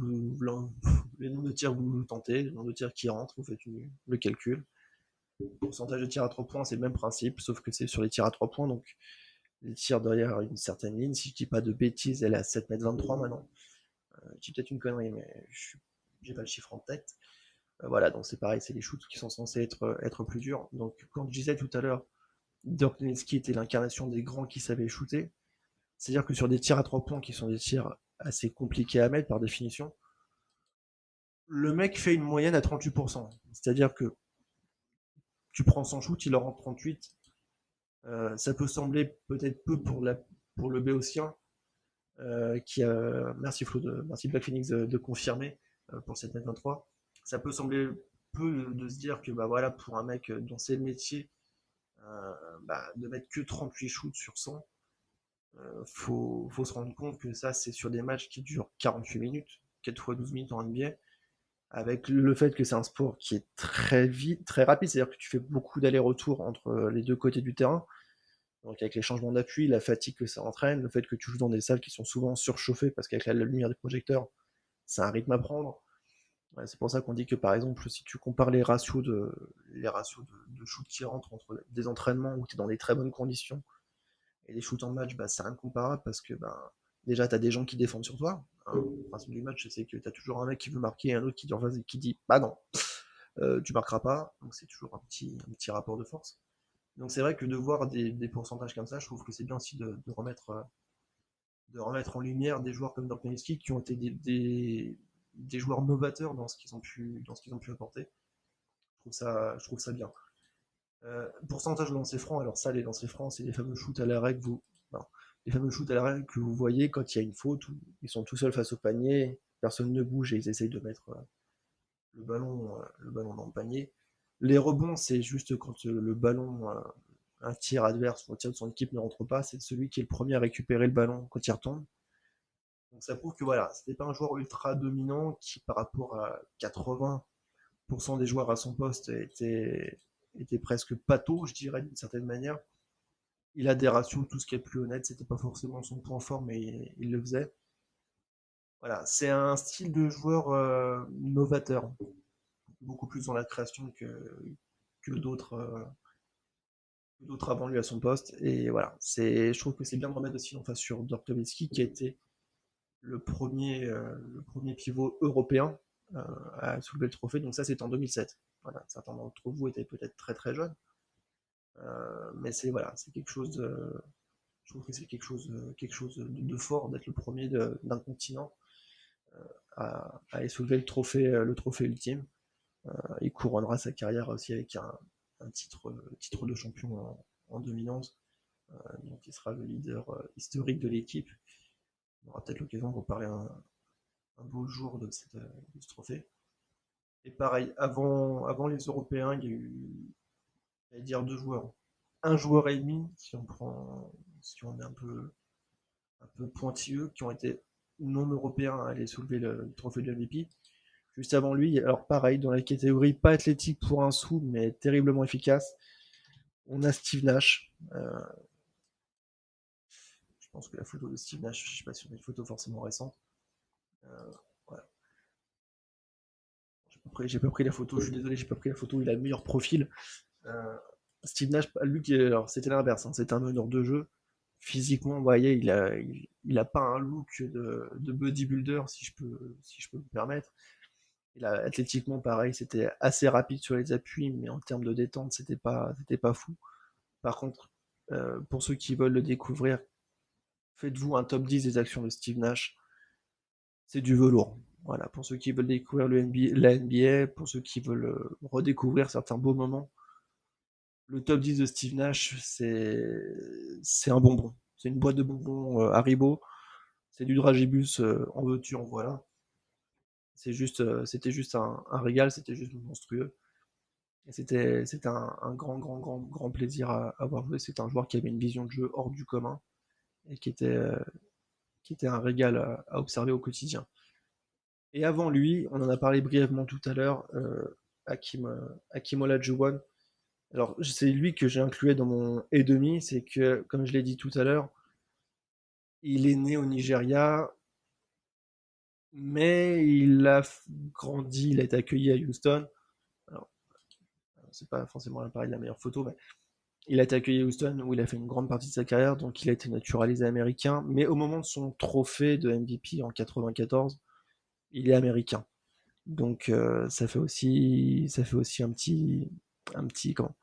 les nombres de tirs que vous tentez, le nombre de tirs qui rentrent, vous faites le calcul. Le pourcentage de tirs à 3 points, c'est le même principe, sauf que c'est sur les tirs à 3 points, donc les tirs derrière une certaine ligne. Si je dis pas de bêtises, elle est à 7,23 m maintenant. Je dis peut-être une connerie, mais j'ai pas le chiffre en tête. Voilà, donc c'est pareil, c'est les shoots qui sont censés être plus durs. Donc quand je disais tout à l'heure, Dirk Nowitzki était l'incarnation des grands qui savaient shooter, c'est-à-dire que sur des tirs à 3 points qui sont des tirs assez compliqués à mettre par définition, le mec fait une moyenne à 38%. C'est-à-dire que tu prends son shoot, il en rentre 38. Ça peut sembler peut-être peu pour le Béotien, merci Flo, merci Black Phoenix de confirmer pour cette net 23. Ça peut sembler peu de se dire que bah voilà, pour un mec dont c'est le métier, de mettre que 38 shoots sur 100, faut se rendre compte que ça c'est sur des matchs qui durent 48 minutes, 4 fois 12 minutes en NBA, avec le fait que c'est un sport qui est très vite, très rapide, c'est-à-dire que tu fais beaucoup d'allers-retours entre les deux côtés du terrain. Donc avec les changements d'appui, la fatigue que ça entraîne, le fait que tu joues dans des salles qui sont souvent surchauffées parce qu'avec la lumière des projecteurs, c'est un rythme à prendre. Ouais, c'est pour ça qu'on dit que par exemple, si tu compares les ratios de shoot qui rentrent entre des entraînements où tu es dans des très bonnes conditions et des shoots en match, bah, c'est incomparable parce que déjà tu as des gens qui défendent sur toi. Hein. Le principe du match, c'est que tu as toujours un mec qui veut marquer et un autre qui dit bah non, tu marqueras pas. Donc c'est toujours un petit rapport de force. Donc c'est vrai que de voir des pourcentages comme ça, je trouve que c'est bien aussi de remettre en lumière des joueurs comme Dirk Nowitzki qui ont été des joueurs novateurs dans ce qu'ils ont pu apporter. Je trouve ça bien. Pourcentage de lancers francs, alors ça, les lancers francs, c'est les fameux shoots à l'arrêt les fameux shoots à l'arrêt que vous voyez quand il y a une faute où ils sont tout seuls face au panier, personne ne bouge et ils essayent de mettre le ballon dans le panier. Les rebonds, c'est juste quand le ballon, un tir adverse ou un tir de son équipe ne rentre pas, c'est celui qui est le premier à récupérer le ballon quand il retombe. Donc ça prouve que voilà, c'était pas un joueur ultra dominant qui, par rapport à 80% des joueurs à son poste, était presque pâteau, je dirais, d'une certaine manière. Il a des ratios, tout ce qui est plus honnête, c'était pas forcément son point fort, mais il le faisait. Voilà, c'est un style de joueur novateur, beaucoup plus dans la création que d'autres avant lui à son poste. Et voilà, je trouve que c'est bien de remettre aussi l'emphase sur Dirk Nowitzki, qui a été le premier pivot européen à soulever le trophée. Donc ça, c'est en 2007. Voilà, certains d'entre vous étaient peut-être très très jeunes, mais c'est quelque chose je trouve que c'est quelque chose de fort d'être le premier d'un continent à aller soulever le trophée ultime. Il couronnera sa carrière aussi avec un titre de champion en 2011. Donc il sera le leader historique de l'équipe. On aura peut-être l'occasion de reparler un beau jour de ce trophée. Et pareil, avant les Européens, il y a eu, j'allais dire, deux joueurs. Un joueur et demi, si on est un peu pointilleux, qui ont été non européens à aller soulever le trophée de MVP. Juste avant lui, alors pareil, dans la catégorie pas athlétique pour un sou, mais terriblement efficace, on a Steve Nash. Je pense que la photo de Steve Nash, je ne sais pas si on a une photo forcément récente. Voilà. J'ai pas pris la photo, je suis désolé, j'ai pas pris la photo, il a le meilleur profil. Euh, Steve Nash, lui, alors c'était l'inverse, hein, c'était un meneur de jeu. Physiquement, vous voyez, il a pas un look de bodybuilder, si je peux me permettre. Athlétiquement, pareil, c'était assez rapide sur les appuis, mais en termes de détente, c'était pas fou. Par contre, pour ceux qui veulent le découvrir, faites-vous un top 10 des actions de Steve Nash. C'est du velours. Voilà, pour ceux qui veulent découvrir la NBA, pour ceux qui veulent redécouvrir certains beaux moments, le top 10 de Steve Nash, c'est un bonbon. C'est une boîte de bonbons Haribo. C'est du dragibus en veux-tu, en voilà. c'était juste un régal, c'était juste monstrueux. Et c'était un grand plaisir à voir jouer. C'était un joueur qui avait une vision de jeu hors du commun et qui était un régal à observer au quotidien. Et avant lui, on en a parlé brièvement tout à l'heure, Hakim Olajuwon. Alors, c'est lui que j'ai inclus dans mon et demi, c'est que, comme je l'ai dit tout à l'heure, il est né au Nigeria, mais grandi, il a été accueilli à Houston. Alors, c'est pas forcément pareil la meilleure photo, mais il a été accueilli à Houston où il a fait une grande partie de sa carrière, donc il a été naturalisé américain. Mais au moment de son trophée de MVP en 94, il est américain. Donc ça fait aussi un petit comment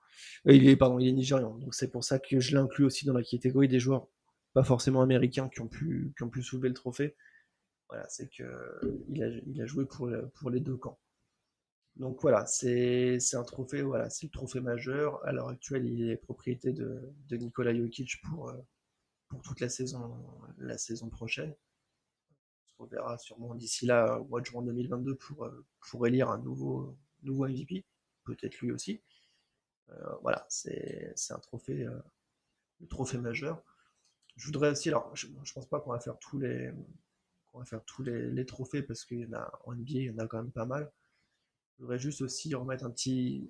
il est nigérian. Donc c'est pour ça que je l'inclus aussi dans la catégorie des joueurs pas forcément américains qui ont pu soulever le trophée. Voilà, c'est que il a joué pour les deux camps. Donc voilà, c'est un trophée, voilà, c'est le trophée majeur. À l'heure actuelle, il est propriété de Nikola Jokic pour toute la saison prochaine. On se reverra sûrement d'ici là, au mois de juin 2022, pour élire un nouveau MVP, peut-être lui aussi. Voilà, c'est un trophée, le trophée majeur. Je voudrais aussi, alors je pense pas qu'on va faire les trophées parce qu'il y en a en NBA, il y en a quand même pas mal. Je voudrais juste aussi remettre un petit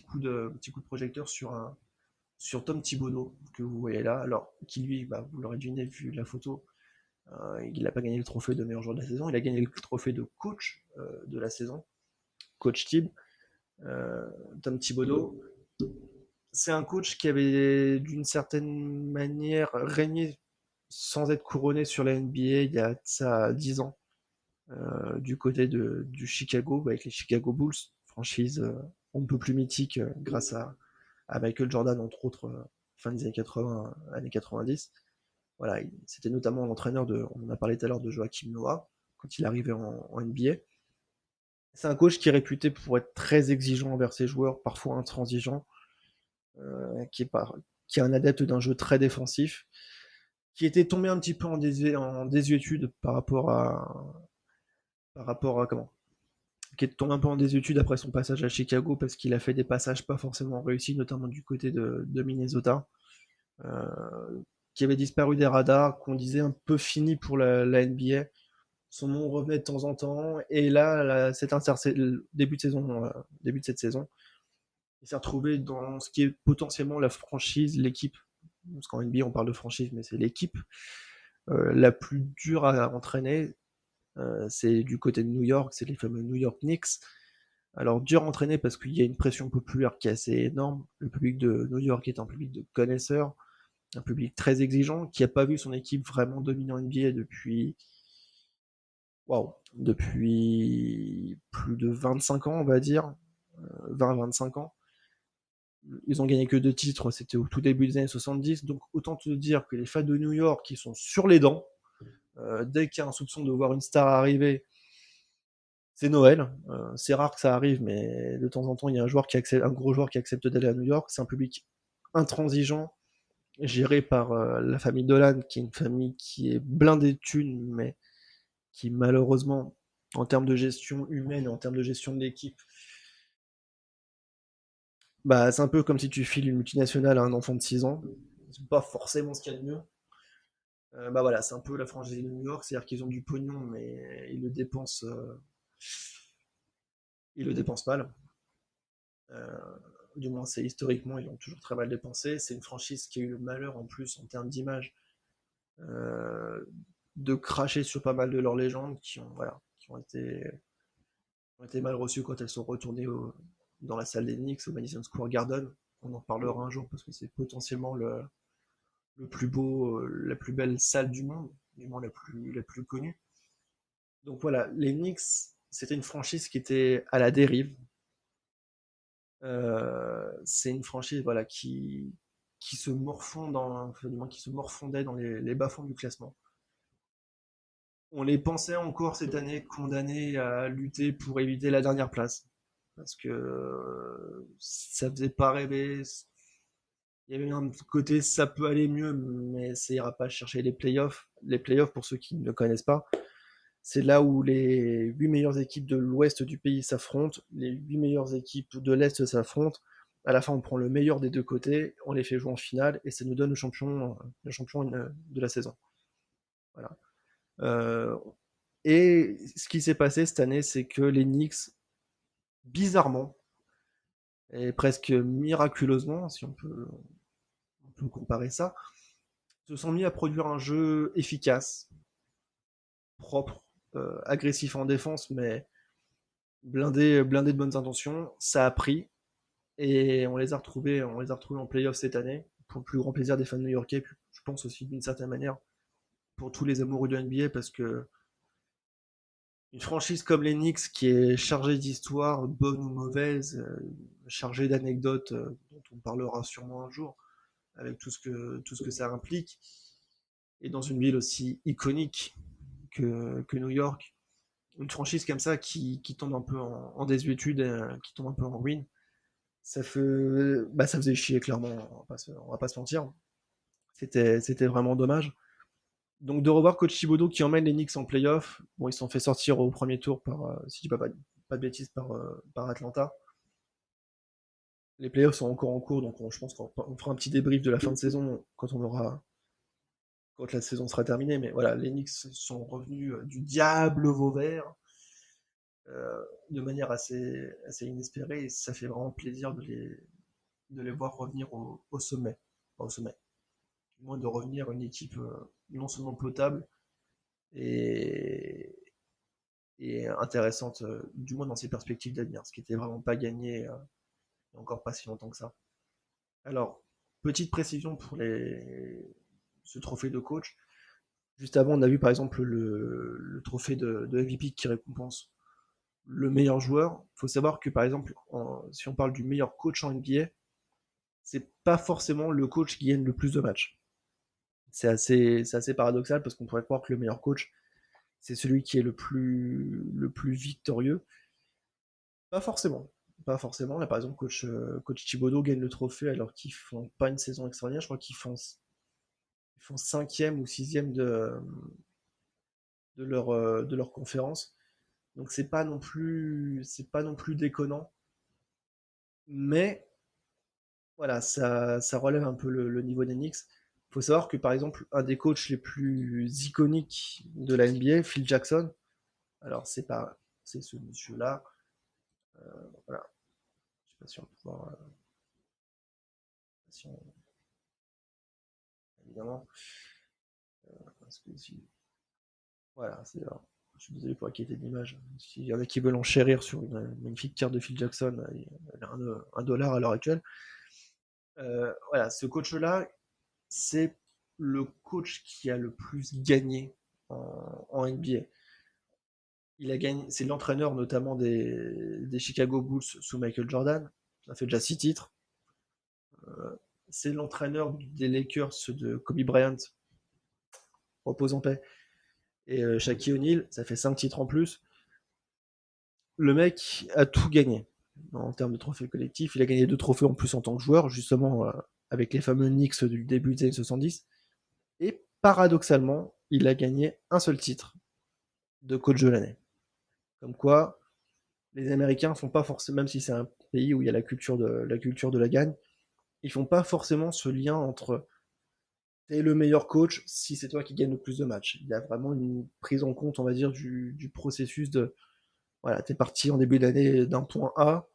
coup de projecteur sur Tom Thibodeau que vous voyez là. Alors, qui lui, bah, vous l'aurez deviné vu la photo, il n'a pas gagné le trophée de meilleur joueur de la saison, il a gagné le trophée de coach de la saison, coach Thib. Euh, Tom Thibodeau, c'est un coach qui avait d'une certaine manière régné sans être couronné sur la NBA il y a ça 10 ans, du côté du Chicago, avec les Chicago Bulls, franchise on ne peut plus mythique grâce à Michael Jordan, entre autres, fin des années 80, années 90. Voilà, c'était notamment l'entraîneur on en a parlé tout à l'heure, de Joachim Noah, quand il arrivait en NBA. C'est un coach qui est réputé pour être très exigeant envers ses joueurs, parfois intransigeant, qui est un adepte d'un jeu très défensif, qui était tombé un petit peu en désuétude par rapport à comment qui est tombé un peu en désuétude après son passage à Chicago parce qu'il a fait des passages pas forcément réussis, notamment du côté de Minnesota, euh, qui avait disparu des radars, qu'on disait un peu fini pour la NBA. Son nom revenait de temps en temps, et là, début de cette saison, il s'est retrouvé dans ce qui est potentiellement la franchise, l'équipe, parce qu'en NBA on parle de franchise, mais c'est l'équipe la plus dure à entraîner. C'est du côté de New York, c'est les fameux New York Knicks. Alors dur à entraîner parce qu'il y a une pression populaire qui est assez énorme. Le public de New York est un public de connaisseurs, un public très exigeant, qui n'a pas vu son équipe vraiment dominer en NBA depuis plus de 25 ans, on va dire, 20-25 ans. Ils ont gagné que 2 titres, c'était au tout début des années 70, donc autant te dire que les fans de New York qui sont sur les dents, dès qu'il y a un soupçon de voir une star arriver, c'est Noël. C'est rare que ça arrive, mais de temps en temps, il y a un gros joueur qui accepte d'aller à New York. C'est un public intransigeant, géré par la famille Dolan, qui est une famille qui est blindée de thunes, mais qui malheureusement, en termes de gestion humaine et en termes de gestion de l'équipe, bah, c'est un peu comme si tu files une multinationale à un enfant de 6 ans. C'est pas forcément ce qu'il y a de mieux. Bah voilà, c'est un peu la franchise de New York, c'est-à-dire qu'ils ont du pognon, mais ils le dépensent mal. Euh, du moins, c'est historiquement, ils ont toujours très mal dépensé. C'est une franchise qui a eu le malheur, en plus, en termes d'image, euh, de cracher sur pas mal de leurs légendes qui ont été mal reçues quand elles sont retournées dans la salle des Knicks au Madison Square Garden. On en parlera un jour parce que c'est potentiellement le plus beau, la plus belle salle du monde, du moins la plus connue. Donc voilà, les Knicks, c'était une franchise qui était à la dérive. C'est une franchise voilà, qui se morfond enfin, du moins, qui se morfondait dans les bas-fonds du classement. On les pensait encore cette année condamnés à lutter pour éviter la dernière place. Parce que ça faisait pas rêver. Il y avait un côté ça peut aller mieux, mais ça ira pas chercher les playoffs. Les playoffs, pour ceux qui ne le connaissent pas, C'est là où les 8 meilleures équipes de l'ouest du pays s'affrontent, les 8 meilleures équipes de l'est s'affrontent. À la fin, on prend le meilleur des deux côtés, on les fait jouer en finale, et ça nous donne le champion de la saison. Voilà. Euh, et ce qui s'est passé cette année, c'est que les Knicks, bizarrement, et presque miraculeusement, si on peut comparer ça, se sont mis à produire un jeu efficace, propre, agressif en défense, mais blindé de bonnes intentions. Ça a pris, et on les a retrouvés en playoff cette année, pour le plus grand plaisir des fans new-yorkais, puis je pense aussi d'une certaine manière pour tous les amoureux de NBA, parce que une franchise comme les Knicks, qui est chargée d'histoires, bonnes ou mauvaises, chargée d'anecdotes dont on parlera sûrement un jour, avec tout ce que ça implique, et dans une ville aussi iconique que New York, une franchise comme ça qui tombe un peu en désuétude, qui tombe un peu en ruine, ça faisait chier, clairement, on va pas se mentir. C'était vraiment dommage. Donc de revoir Coach Thibodeau qui emmène les Knicks en playoff. Bon, ils se sont fait sortir au premier tour par, si je dis pas de bêtises, par Atlanta. Les playoffs sont encore en cours, donc je pense qu'on fera un petit débrief de la fin de saison quand la saison sera terminée. Mais voilà, les Knicks sont revenus du diable au Vauvert de manière assez inespérée, et ça fait vraiment plaisir de les voir revenir au sommet. Enfin, au sommet. Du moins de revenir une équipe non seulement potable, et, et intéressante, du moins dans ses perspectives d'avenir, ce qui était vraiment pas gagné il y a encore pas si longtemps que ça. Alors, petite précision pour ce trophée de coach. Juste avant, on a vu par exemple le trophée de MVP qui récompense le meilleur joueur. Il faut savoir que par exemple, si on parle du meilleur coach en NBA, c'est pas forcément le coach qui gagne le plus de matchs. C'est assez paradoxal, parce qu'on pourrait croire que le meilleur coach, c'est celui qui est le plus victorieux. Pas forcément. Pas forcément. Là, par exemple, coach Thibodeau gagne le trophée alors qu'ils font pas une saison extraordinaire. Je crois ils font cinquième ou sixième de leur conférence. Donc c'est pas non plus déconnant. Mais voilà, ça relève un peu le niveau des Knicks. Il faut savoir que par exemple, un des coachs les plus iconiques de la NBA, Phil Jackson, alors c'est ce monsieur-là. Voilà, je sais pas si on peut voir, si on- évidemment. Parce que voilà, je suis désolé pour la qualité de l'image. S'il y en a qui veulent enchérir sur une magnifique carte de Phil Jackson, elle a un dollar à l'heure actuelle. Voilà, ce coach-là, c'est le coach qui a le plus gagné en NBA. Il a gagné, c'est l'entraîneur notamment des Chicago Bulls sous Michael Jordan. Ça fait déjà 6 titres. C'est l'entraîneur des Lakers de Kobe Bryant, repose en paix, et Shaquille O'Neal. Ça fait 5 titres en plus. Le mec a tout gagné en termes de trophées collectifs. Il a gagné 2 trophées en plus en tant que joueur, justement avec les fameux Knicks du début des années 70. Et paradoxalement, il a gagné un seul titre de coach de l'année. Comme quoi, les Américains font pas forcément, même si c'est un pays où il y a la culture de la gagne, ils font pas forcément ce lien entre t'es le meilleur coach si c'est toi qui gagne le plus de matchs. Il y a vraiment une prise en compte, on va dire, du processus de voilà, t'es parti en début d'année d'un point A,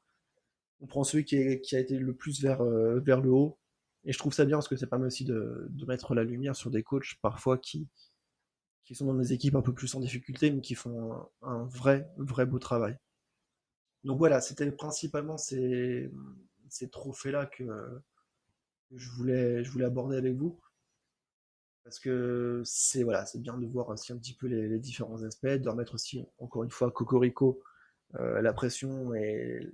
on prend celui qui a été le plus vers le haut. Et je trouve ça bien, parce que ça permet aussi de mettre la lumière sur des coachs parfois qui sont dans des équipes un peu plus en difficulté, mais qui font un vrai beau travail. Donc voilà, c'était principalement ces trophées-là que je voulais aborder avec vous. Parce que c'est voilà, c'est bien de voir aussi un petit peu les différents aspects, de remettre aussi, encore une fois, Cocorico, la pression et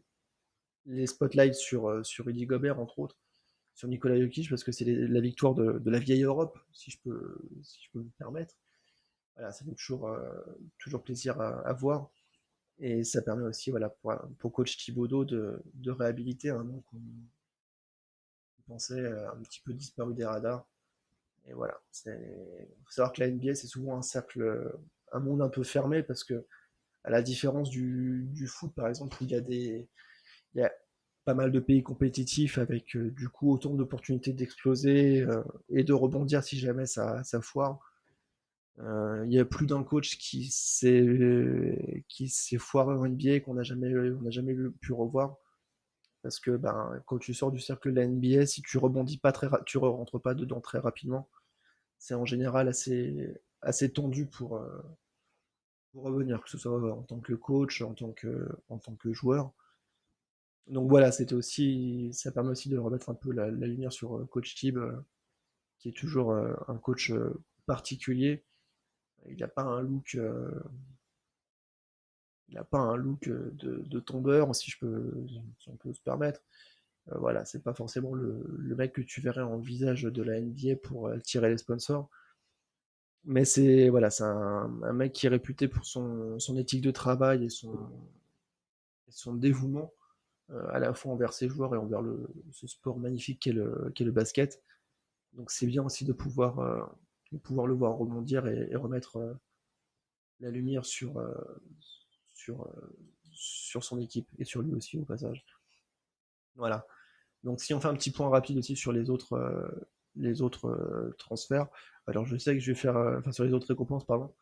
les spotlights sur Rudy Gobert, entre autres, sur Nikola Jokic, parce que c'est la victoire de la vieille Europe, si je peux me permettre. Voilà, ça fait toujours plaisir à voir. Et ça permet aussi, voilà, pour coach Thibodeau de réhabiliter un nom qu'on pensait un petit peu disparu des radars. Et voilà, faut savoir que la NBA, c'est souvent un monde un peu fermé parce que, à la différence du foot, par exemple, où il y a pas mal de pays compétitifs avec du coup autant d'opportunités d'exploser et de rebondir si jamais ça foire. Il y a plus d'un coach qui s'est foiré en NBA qu'on n'a jamais pu revoir. Parce que ben, quand tu sors du cercle de la NBA, si tu rebondis pas tu rentres pas dedans très rapidement. C'est en général assez tendu pour revenir, que ce soit en tant que coach, en tant que joueur. Donc voilà, ça permet aussi de remettre un peu la lumière sur Coach Tibb, qui est toujours un coach particulier. Il n'a pas un look, de tombeur, si on peut se permettre. Voilà, c'est pas forcément le mec que tu verrais en visage de la NBA pour attirer les sponsors. Mais c'est un mec qui est réputé pour son éthique de travail et son dévouement, à la fois envers ses joueurs et envers ce sport magnifique qu'est le basket. Donc c'est bien aussi de pouvoir le voir rebondir et remettre la lumière sur, euh, sur son équipe et sur lui aussi au passage. Voilà. Donc si on fait un petit point rapide aussi sur les autres transferts, alors je sais que je vais faire, enfin sur les autres récompenses, pardon,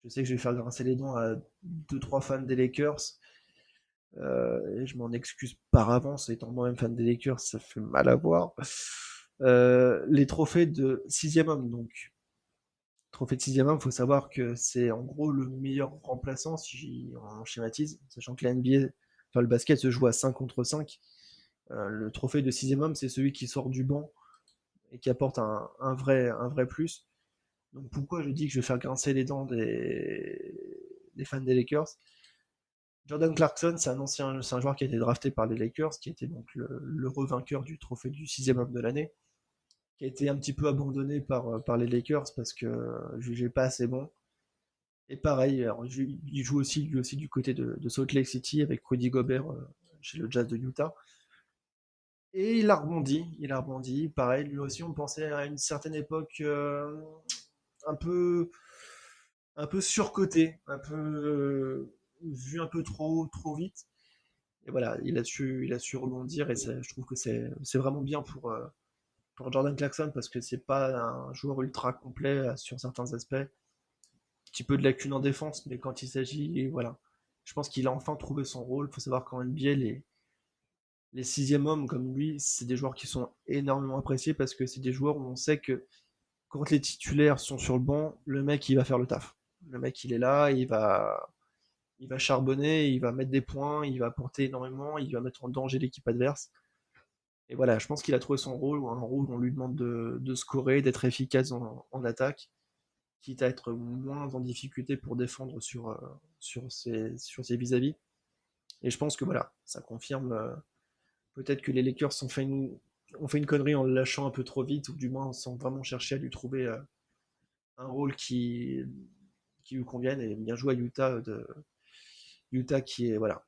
je sais que je vais faire grincer les dents à deux trois fans des Lakers, et je m'en excuse par avance, étant moi-même fan des Lakers, ça fait mal à voir. Les trophées de sixième homme, donc trophée de sixième homme, il faut savoir que c'est en gros le meilleur remplaçant, si on schématise, sachant que la NBA, enfin le basket se joue à 5 contre 5. Le trophée de sixième homme, c'est celui qui sort du banc et qui apporte un vrai plus. Donc pourquoi je dis que je vais faire grincer les dents des fans des Lakers? Jordan Clarkson, c'est un joueur qui a été drafté par les Lakers, qui était donc le revainqueur du trophée du sixième homme de l'année, qui a été un petit peu abandonné par les Lakers parce que jugé pas assez bon. Et pareil, alors, il joue aussi, lui aussi du côté de Salt Lake City avec Rudy Gobert chez le Jazz de Utah. Et il a rebondi, pareil, lui aussi on pensait à une certaine époque un peu, un peu surcoté, un peu vu un peu trop vite. Et voilà, il a su rebondir et je trouve que c'est vraiment bien pour Jordan Clarkson parce que c'est pas un joueur ultra complet sur certains aspects. Un petit peu de lacune en défense, mais quand il s'agit, voilà. Je pense qu'il a enfin trouvé son rôle. Il faut savoir qu'en NBA, les sixième hommes comme lui, c'est des joueurs qui sont énormément appréciés parce que c'est des joueurs où on sait que quand les titulaires sont sur le banc, le mec il va faire le taf. Le mec il est là, il va charbonner, il va mettre des points, il va apporter énormément, il va mettre en danger l'équipe adverse. Et voilà, je pense qu'il a trouvé son rôle, ou un rôle où on lui demande de scorer, d'être efficace en attaque, quitte à être moins en difficulté pour défendre sur ses vis-à-vis. Et je pense que voilà, ça confirme peut-être que les Lakers ont fait une connerie en le lâchant un peu trop vite, ou du moins sans vraiment chercher à lui trouver un rôle qui lui convienne. Et bien joué à Utah qui est voilà,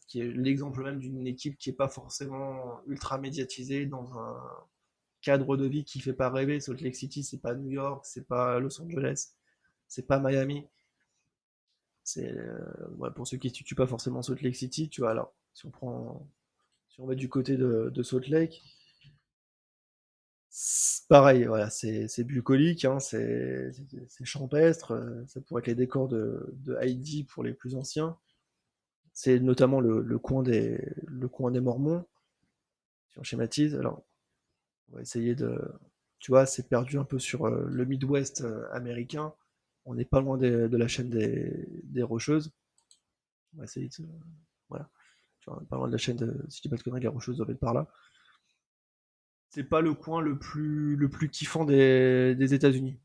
qui est l'exemple même d'une équipe qui est pas forcément ultra médiatisée dans un cadre de vie qui fait pas rêver. Salt Lake City, c'est pas New York, c'est pas Los Angeles, c'est pas Miami. C'est ouais, pour ceux qui ne situent pas forcément Salt Lake City, tu vois. Alors, si on va du côté de Salt Lake, c'est pareil, voilà, c'est bucolique, hein, c'est champestre, ça pourrait être les décors de Heidi pour les plus anciens. C'est notamment le coin des Mormons, si on schématise. Alors, on va essayer tu vois, c'est perdu un peu sur le Midwest américain. On n'est pas loin de la chaîne des Rocheuses. On va essayer de. Voilà. Tu vois, pas loin de la chaîne si je dis pas de conneries, les Rocheuses doivent être par là. C'est pas le coin le plus kiffant des États-Unis.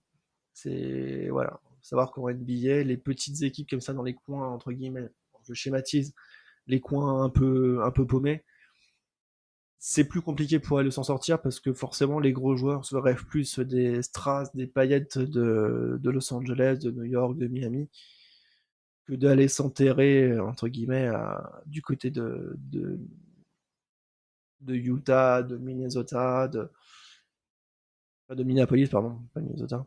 C'est voilà, faut savoir qu'en NBA, les petites équipes comme ça dans les coins entre guillemets, je schématise, les coins un peu paumés, c'est plus compliqué pour elle de s'en sortir parce que forcément les gros joueurs se rêvent plus des Strass, des paillettes de Los Angeles, de New York, de Miami, que d'aller s'enterrer entre guillemets du côté de Utah, de Minnesota, de Minneapolis, pardon, pas Minnesota.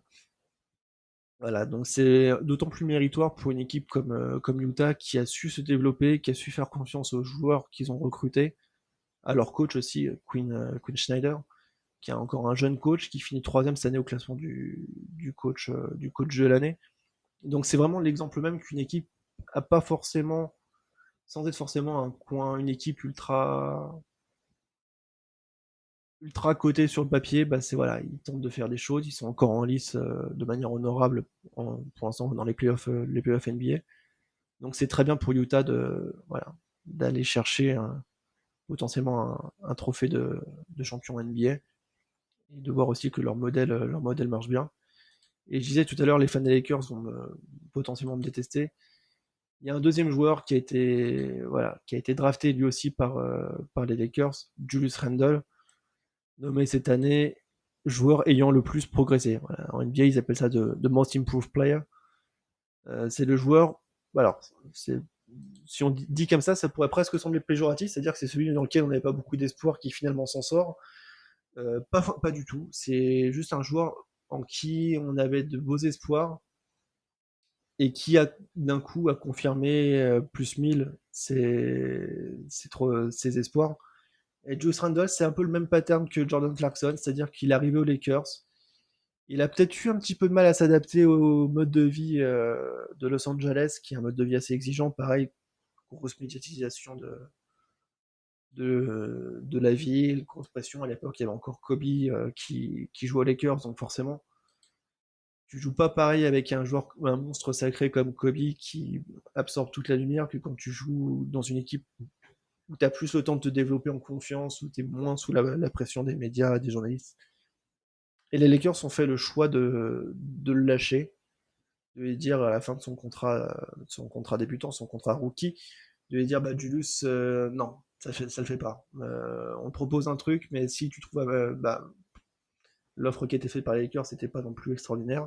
Voilà, donc c'est d'autant plus méritoire pour une équipe comme Utah qui a su se développer, qui a su faire confiance aux joueurs qu'ils ont recrutés, à leur coach aussi, Quinn Schneider, qui est encore un jeune coach qui finit troisième cette année au classement du coach de l'année. Donc c'est vraiment l'exemple même qu'une équipe a pas forcément, sans être forcément une équipe ultra cotée sur le papier, bah c'est voilà, ils tentent de faire des choses, ils sont encore en lice de manière honorable pour l'instant dans les playoffs NBA. Donc c'est très bien pour Utah voilà, d'aller chercher potentiellement un trophée de champion NBA et de voir aussi que leur modèle marche bien. Et je disais tout à l'heure, les fans des Lakers vont potentiellement me détester. Il y a un deuxième joueur voilà, qui a été drafté lui aussi par les Lakers, Julius Randle, nommé cette année joueur ayant le plus progressé. Voilà, en NBA, ils appellent ça de Most Improved Player. C'est le joueur. Alors, si on dit comme ça pourrait presque sembler péjoratif, c'est-à-dire que c'est celui dans lequel on n'avait pas beaucoup d'espoir qui finalement s'en sort. Pas du tout. C'est juste un joueur en qui on avait de beaux espoirs et qui d'un coup a confirmé plus 1000 ses espoirs. Et Julius Randle, c'est un peu le même pattern que Jordan Clarkson, c'est-à-dire qu'il est arrivé aux Lakers. Il a peut-être eu un petit peu de mal à s'adapter au mode de vie de Los Angeles, qui est un mode de vie assez exigeant, pareil, grosse médiatisation de la ville, grosse pression. À l'époque, il y avait encore Kobe qui jouait aux Lakers, donc forcément, tu joues pas pareil avec un monstre sacré comme Kobe qui absorbe toute la lumière que quand tu joues dans une équipe où tu as plus le temps de te développer en confiance, où tu es moins sous la pression des médias, des journalistes. Et les Lakers ont fait le choix de le lâcher, de lui dire à la fin de son contrat débutant, son contrat rookie, de lui dire bah Julius, non, ça le fait pas. On te propose un truc, mais si tu trouves bah, l'offre qui était faite par les Lakers, c'était pas non plus extraordinaire.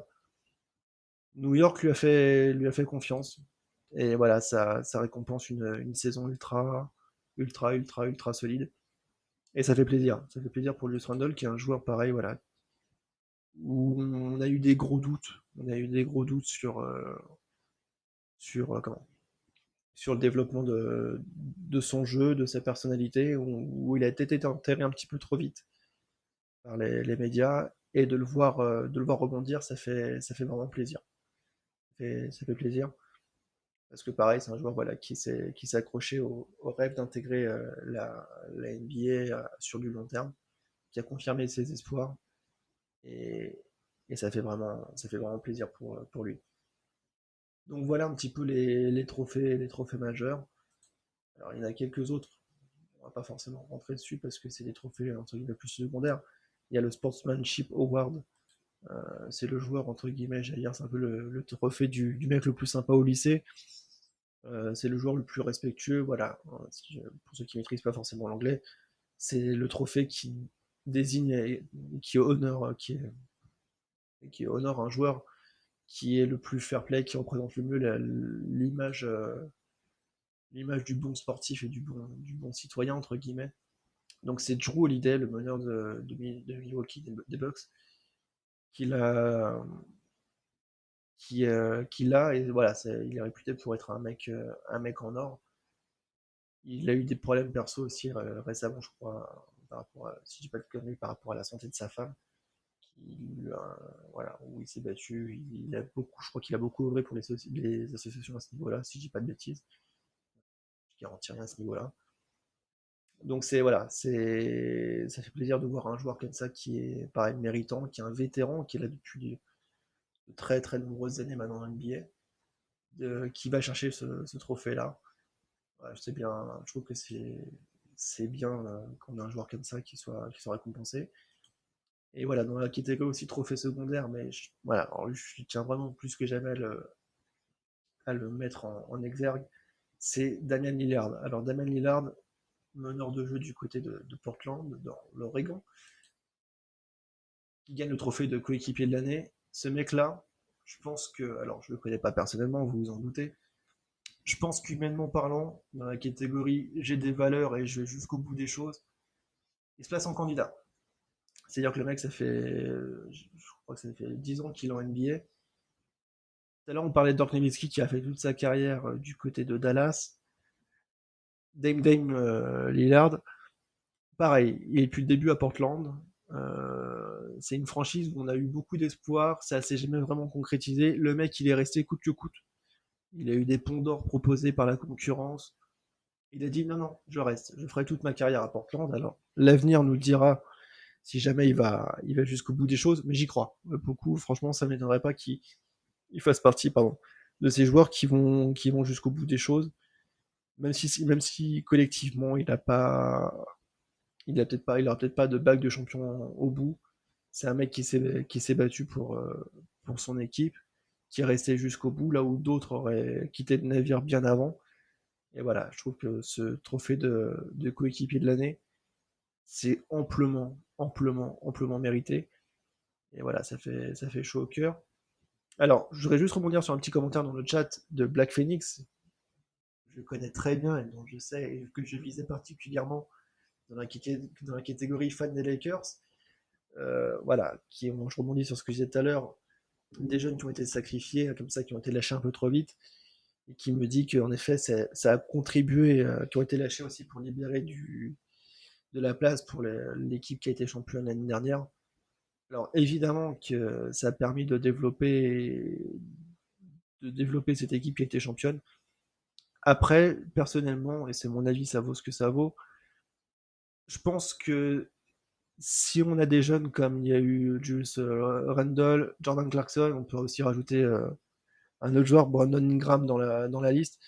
New York lui a fait confiance. Et voilà, ça récompense une saison ultra solide. Et ça fait plaisir. Ça fait plaisir pour Julius Randle, qui est un joueur pareil, voilà, où on a eu des gros doutes. On a eu des gros doutes comment sur le développement de son jeu, de sa personnalité, où il a été enterré un petit peu trop vite par les médias, et de le voir rebondir, ça fait vraiment plaisir. Ça fait plaisir. Parce que pareil, c'est un joueur voilà, qui s'est accroché au rêve d'intégrer la NBA sur du long terme, qui a confirmé ses espoirs, et, et ça fait vraiment plaisir pour lui. Donc voilà un petit peu les trophées majeurs. Alors il y en a quelques autres, on va pas forcément rentrer dessus parce que c'est des trophées entre guillemets plus secondaires. Il y a le Sportsmanship Award, c'est le joueur entre guillemets, j'allais dire, c'est un peu le trophée du mec le plus sympa au lycée. C'est le joueur le plus respectueux, voilà. Pour ceux qui maîtrisent pas forcément l'anglais, c'est le trophée qui désigne, qui honore, qui honore un joueur qui est le plus fair play, qui représente le mieux l'image du bon sportif et du bon citoyen, entre guillemets. Donc c'est Drew Holiday, le meneur de Milwaukee, des Bucks, qui l'a, qui l'a, et voilà, il est réputé pour être un mec en or. Il a eu des problèmes perso aussi récemment, je crois, par rapport à, si je dis pas de conneries, par rapport à la santé de sa femme. Voilà, où il s'est battu, il a beaucoup, je crois qu'il a beaucoup œuvré pour les associations à ce niveau-là, si je dis pas de bêtises. Je garantis rien à ce niveau-là. Donc c'est voilà, ça fait plaisir de voir un joueur comme ça qui est pareil méritant, qui est un vétéran, qui est là depuis de très nombreuses années maintenant en NBA, qui va chercher ce trophée-là. Ouais, je sais bien, je trouve que c'est bien qu'on ait un joueur comme ça qui soit récompensé. Et voilà, dans la catégorie aussi trophée secondaire, mais voilà, alors, je tiens vraiment plus que jamais à le mettre en exergue, c'est Damian Lillard. Alors Damian Lillard, meneur de jeu du côté de Portland, dans l'Oregon, qui gagne le trophée de coéquipier de l'année. Ce mec-là, je pense que, alors je le connais pas personnellement, vous vous en doutez, je pense qu'humainement parlant, dans la catégorie j'ai des valeurs et je vais jusqu'au bout des choses, il se place en candidat. C'est-à-dire que le mec, je crois que ça fait 10 ans qu'il est en NBA, Tout à l'heure, on parlait de Dirk Nowitzki qui a fait toute sa carrière du côté de Dallas. Dame Lillard, pareil, il est depuis le début à Portland. C'est une franchise où on a eu beaucoup d'espoir, ça s'est jamais vraiment concrétisé. Le mec, il est resté coûte que coûte. Il a eu des ponts d'or proposés par la concurrence. Il a dit non, non, je reste, je ferai toute ma carrière à Portland. Alors, l'avenir nous dira si jamais il va jusqu'au bout des choses, mais j'y crois beaucoup. Franchement, ça ne m'étonnerait pas qu'il fasse partie, pardon, de ces joueurs qui vont jusqu'au bout des choses, même si collectivement il aura peut-être pas de bague de champion au bout. C'est un mec qui s'est battu pour son équipe, qui est resté jusqu'au bout, là où d'autres auraient quitté le navire bien avant. Et voilà, je trouve que ce trophée de coéquipier de l'année, c'est amplement, amplement, amplement mérité. Et voilà, ça fait chaud au cœur. Alors, je voudrais juste rebondir sur un petit commentaire dans le chat de Black Phoenix. Je connais très bien et dont je sais que je visais particulièrement dans la catégorie fan des Lakers. Voilà, je rebondis sur ce que je disais tout à l'heure, des jeunes qui ont été sacrifiés, comme ça, qui ont été lâchés un peu trop vite, et qui me dit qu'en effet, ça a contribué, qui ont été lâchés aussi pour libérer de la place pour l'équipe qui a été championne l'année dernière. Alors évidemment que ça a permis de développer cette équipe qui a été championne. Après, personnellement, et c'est mon avis, ça vaut ce que ça vaut, je pense que si on a des jeunes comme il y a eu Julius Randle, Jordan Clarkson, on peut aussi rajouter un autre joueur, Brandon Ingram, dans la liste.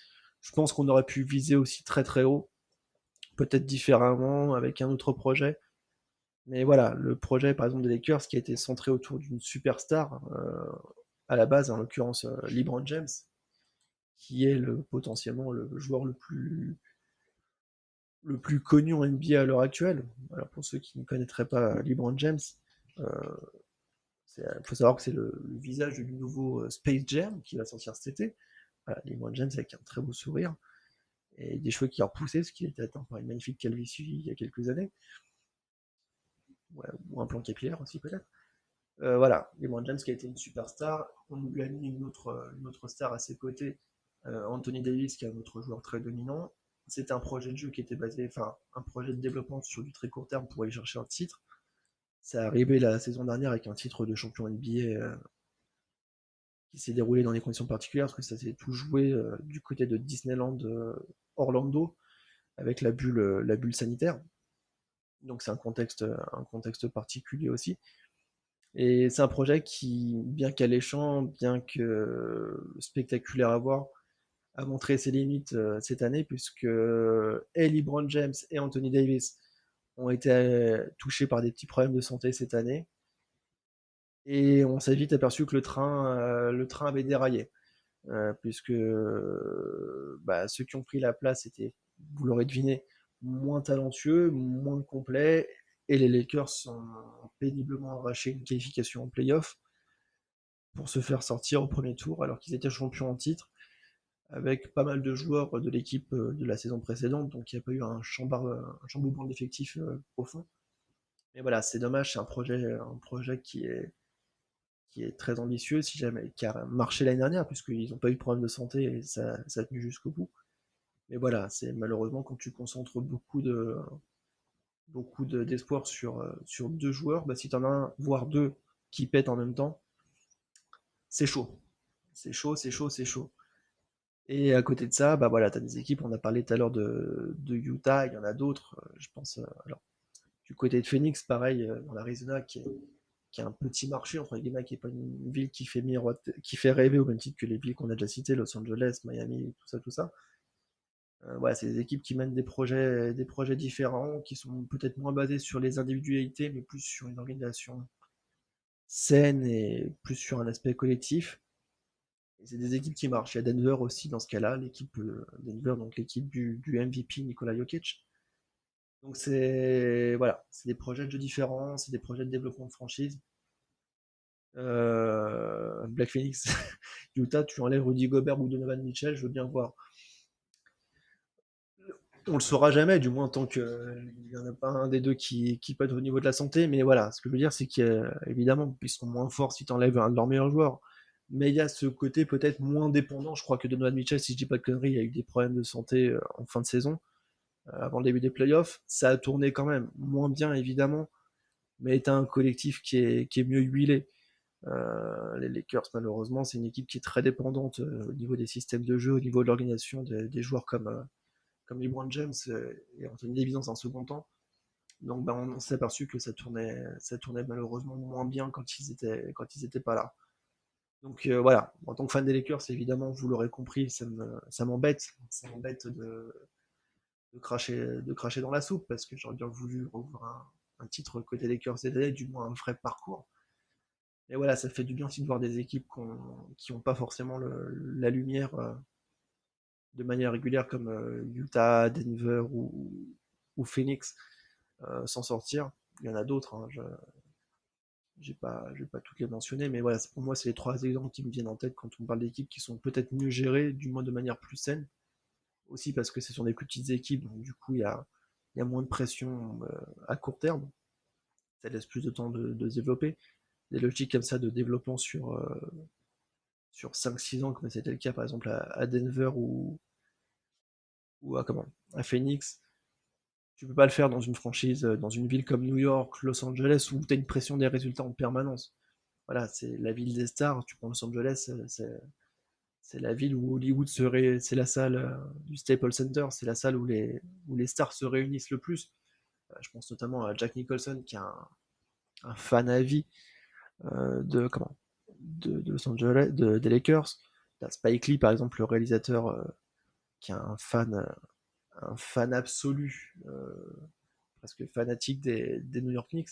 Je pense qu'on aurait pu viser aussi très très haut, peut-être différemment, avec un autre projet. Mais voilà, le projet par exemple des Lakers qui a été centré autour d'une superstar, à la base, en l'occurrence LeBron James, qui est potentiellement le joueur le plus connu en NBA à l'heure actuelle. Alors pour ceux qui ne connaîtraient pas LeBron James, euh, il faut savoir que c'est le visage du nouveau Space Jam qui va sortir cet été. Voilà, LeBron James avec un très beau sourire et des cheveux qui ont repoussé, ce qui était atteint par une magnifique calvitie il y a quelques années. Ouais, ou un plan capillaire aussi peut-être. Voilà, LeBron James qui a été une superstar. On lui a mis une autre star à ses côtés, Anthony Davis, qui est un autre joueur très dominant. C'était un projet de jeu qui était basé, enfin, un projet de développement sur du très court terme pour aller chercher un titre. C'est arrivé la saison dernière avec un titre de champion NBA qui s'est déroulé dans des conditions particulières parce que ça s'est tout joué du côté de Disneyland Orlando avec la bulle sanitaire. Donc c'est un contexte particulier aussi. Et c'est un projet qui, bien qu'alléchant, bien que spectaculaire à voir, a montré ses limites cette année, puisque et LeBron James et Anthony Davis ont été touchés par des petits problèmes de santé cette année. Et on s'est vite aperçu que le train avait déraillé, puisque bah, ceux qui ont pris la place étaient, vous l'aurez deviné, moins talentueux, moins complets, et les Lakers ont péniblement arraché une qualification en playoff pour se faire sortir au premier tour alors qu'ils étaient champions en titre avec pas mal de joueurs de l'équipe de la saison précédente, donc il n'y a pas eu un chamboulement d'effectifs profond. Mais voilà, c'est dommage, c'est un projet qui est très ambitieux, si jamais, qui a marché l'année dernière, puisqu'ils n'ont pas eu de problème de santé et ça a tenu jusqu'au bout. Mais voilà, c'est malheureusement quand tu concentres d'espoir sur deux joueurs, bah, si tu en as un, voire deux, qui pètent en même temps, c'est chaud. C'est chaud, c'est chaud, c'est chaud. Et à côté de ça, bah voilà, tu as des équipes, on a parlé tout à l'heure de Utah, il y en a d'autres, je pense, alors, du côté de Phoenix, pareil, dans l'Arizona, qui est un petit marché, entre guillemets, qui n'est pas une ville qui fait rêver au même titre que les villes qu'on a déjà citées, Los Angeles, Miami, tout ça, tout ça. Voilà, c'est des équipes qui mènent des projets différents, qui sont peut-être moins basés sur les individualités, mais plus sur une organisation saine et plus sur un aspect collectif. Et c'est des équipes qui marchent. Il y a Denver aussi dans ce cas-là, l'équipe Denver, donc l'équipe du MVP Nikola Jokic. Donc c'est voilà, c'est des projets de jeu différents, c'est des projets de développement de franchise. Black Phoenix, Utah, tu enlèves Rudy Gobert ou Donovan Mitchell, je veux bien voir. On le saura jamais, du moins tant qu'il n'y en a pas un des deux qui peut être au niveau de la santé. Mais voilà, ce que je veux dire, c'est qu'évidemment, ils sont moins forts si tu enlèves un de leurs meilleurs joueurs. mais il y a ce côté peut-être moins dépendant. Je crois que Donovan Mitchell, si je dis pas de conneries, a eu des problèmes de santé en fin de saison, avant le début des playoffs. Ça a tourné quand même, moins bien évidemment, mais est un collectif qui est mieux huilé. Les Lakers, malheureusement, c'est une équipe qui est très dépendante au niveau des systèmes de jeu, au niveau de l'organisation des joueurs comme LeBron James et Anthony Davis dans un second temps. Donc bah, on s'est aperçu que ça tournait malheureusement moins bien quand ils étaient pas là. Donc voilà, en tant que fan des Lakers, évidemment, vous l'aurez compris, ça m'embête de cracher dans la soupe parce que j'aurais bien voulu revoir un titre côté Lakers cette année, du moins un vrai parcours. Et voilà, ça fait du bien aussi de voir des équipes qui n'ont pas forcément la lumière de manière régulière comme Utah, Denver ou Phoenix s'en sortir. Il y en a d'autres, hein, je vais pas toutes les mentionner, mais voilà, pour moi, c'est les trois exemples qui me viennent en tête quand on parle d'équipes qui sont peut-être mieux gérées, du moins de manière plus saine. Aussi parce que ce sont des plus petites équipes, donc du coup, il y a moins de pression à court terme. Ça laisse plus de temps de se développer. Des logiques comme ça de développement sur 5-6 ans, comme c'était le cas par exemple à Denver ou à Phoenix, tu peux pas le faire dans une franchise, dans une ville comme New York, Los Angeles, où tu as une pression des résultats en permanence. Voilà, c'est la ville des stars. Tu prends Los Angeles, c'est la ville où Hollywood serait, c'est la salle du Staples Center, c'est la salle où les stars se réunissent le plus. Je pense notamment à Jack Nicholson, qui est un fan à vie de Los Angeles, des Lakers. T'as Spike Lee, par exemple, le réalisateur, qui est un fan absolu, presque fanatique des New York Knicks.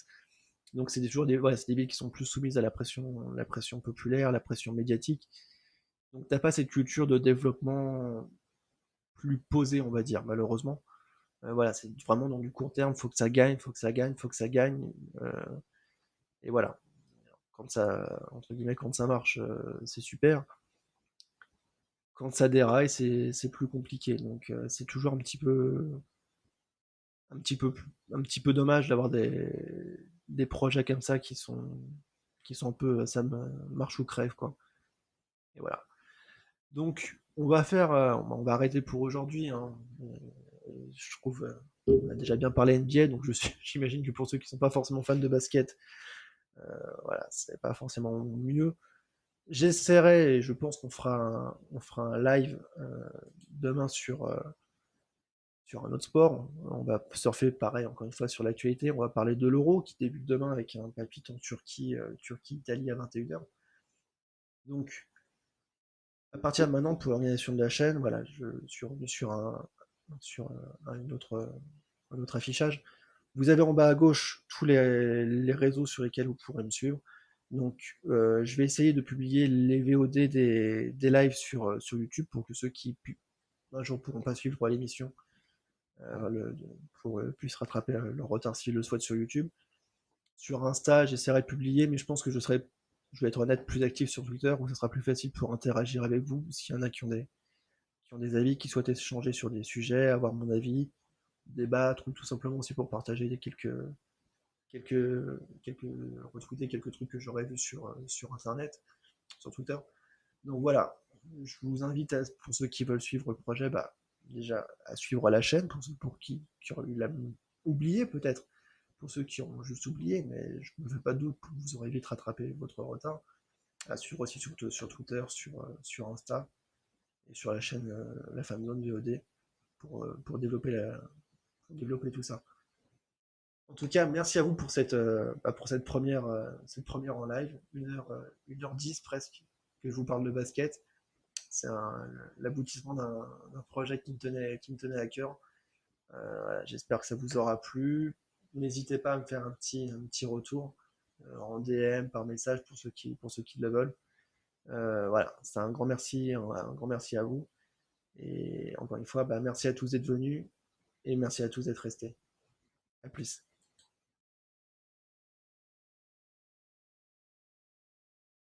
Donc c'est toujours ouais, c'est des villes qui sont plus soumises à la pression populaire, la pression médiatique. Donc t'as pas cette culture de développement plus posée, on va dire, malheureusement. Voilà, c'est vraiment dans du court terme, faut que ça gagne, faut que ça gagne, faut que ça gagne. Euh, et voilà, quand ça, entre guillemets, quand ça marche, c'est super. Quand ça déraille, c'est plus compliqué. Donc c'est toujours un petit peu, un petit peu dommage d'avoir des projets comme ça qui sont un peu, ça me marche ou crève, quoi. Et voilà. Donc, on va arrêter pour aujourd'hui, hein. Je trouve, on a déjà bien parlé NBA, donc j'imagine que pour ceux qui sont pas forcément fans de basket, voilà, c'est pas forcément mieux. J'essaierai, et je pense on fera un live demain sur un autre sport. On va surfer, pareil, encore une fois, sur l'actualité. On va parler de l'Euro qui débute demain avec un palpitant Turquie, Turquie-Italie à 21h. Donc, à partir de maintenant, pour l'organisation de la chaîne, voilà, je suis revenu sur un autre affichage. Vous avez en bas à gauche tous les réseaux sur lesquels vous pourrez me suivre. Donc, je vais essayer de publier les VOD des lives sur YouTube pour que ceux qui un jour pourront pas suivre l'émission puissent rattraper leur retard s'ils le souhaitent sur YouTube. Sur Insta, j'essaierai de publier, mais je pense que je vais être honnête, plus actif sur Twitter où ça sera plus facile pour interagir avec vous s'il y en a qui ont des avis, qui souhaitent échanger sur des sujets, avoir mon avis, débattre ou tout simplement aussi pour partager quelques, quelques, retweeter quelques trucs que j'aurais vus sur Internet, sur Twitter. Donc voilà, je vous invite, pour ceux qui veulent suivre le projet, bah, déjà à suivre la chaîne, pour qui ont eu oublié peut-être, pour ceux qui ont juste oublié, mais je ne me fais pas de doute, vous aurez vite rattrapé votre retard. À suivre aussi sur Twitter, sur Insta, et sur la chaîne La Femme Zone VOD, pour développer tout ça. En tout cas, merci à vous pour cette première en live, 1h10 presque, que je vous parle de basket. C'est l'aboutissement d'un projet qui me tenait à cœur. Voilà, j'espère que ça vous aura plu. N'hésitez pas à me faire un petit retour en DM, par message pour ceux qui le veulent. Voilà, c'est un grand merci à vous. Et encore une fois, bah, merci à tous d'être venus et merci à tous d'être restés. À plus.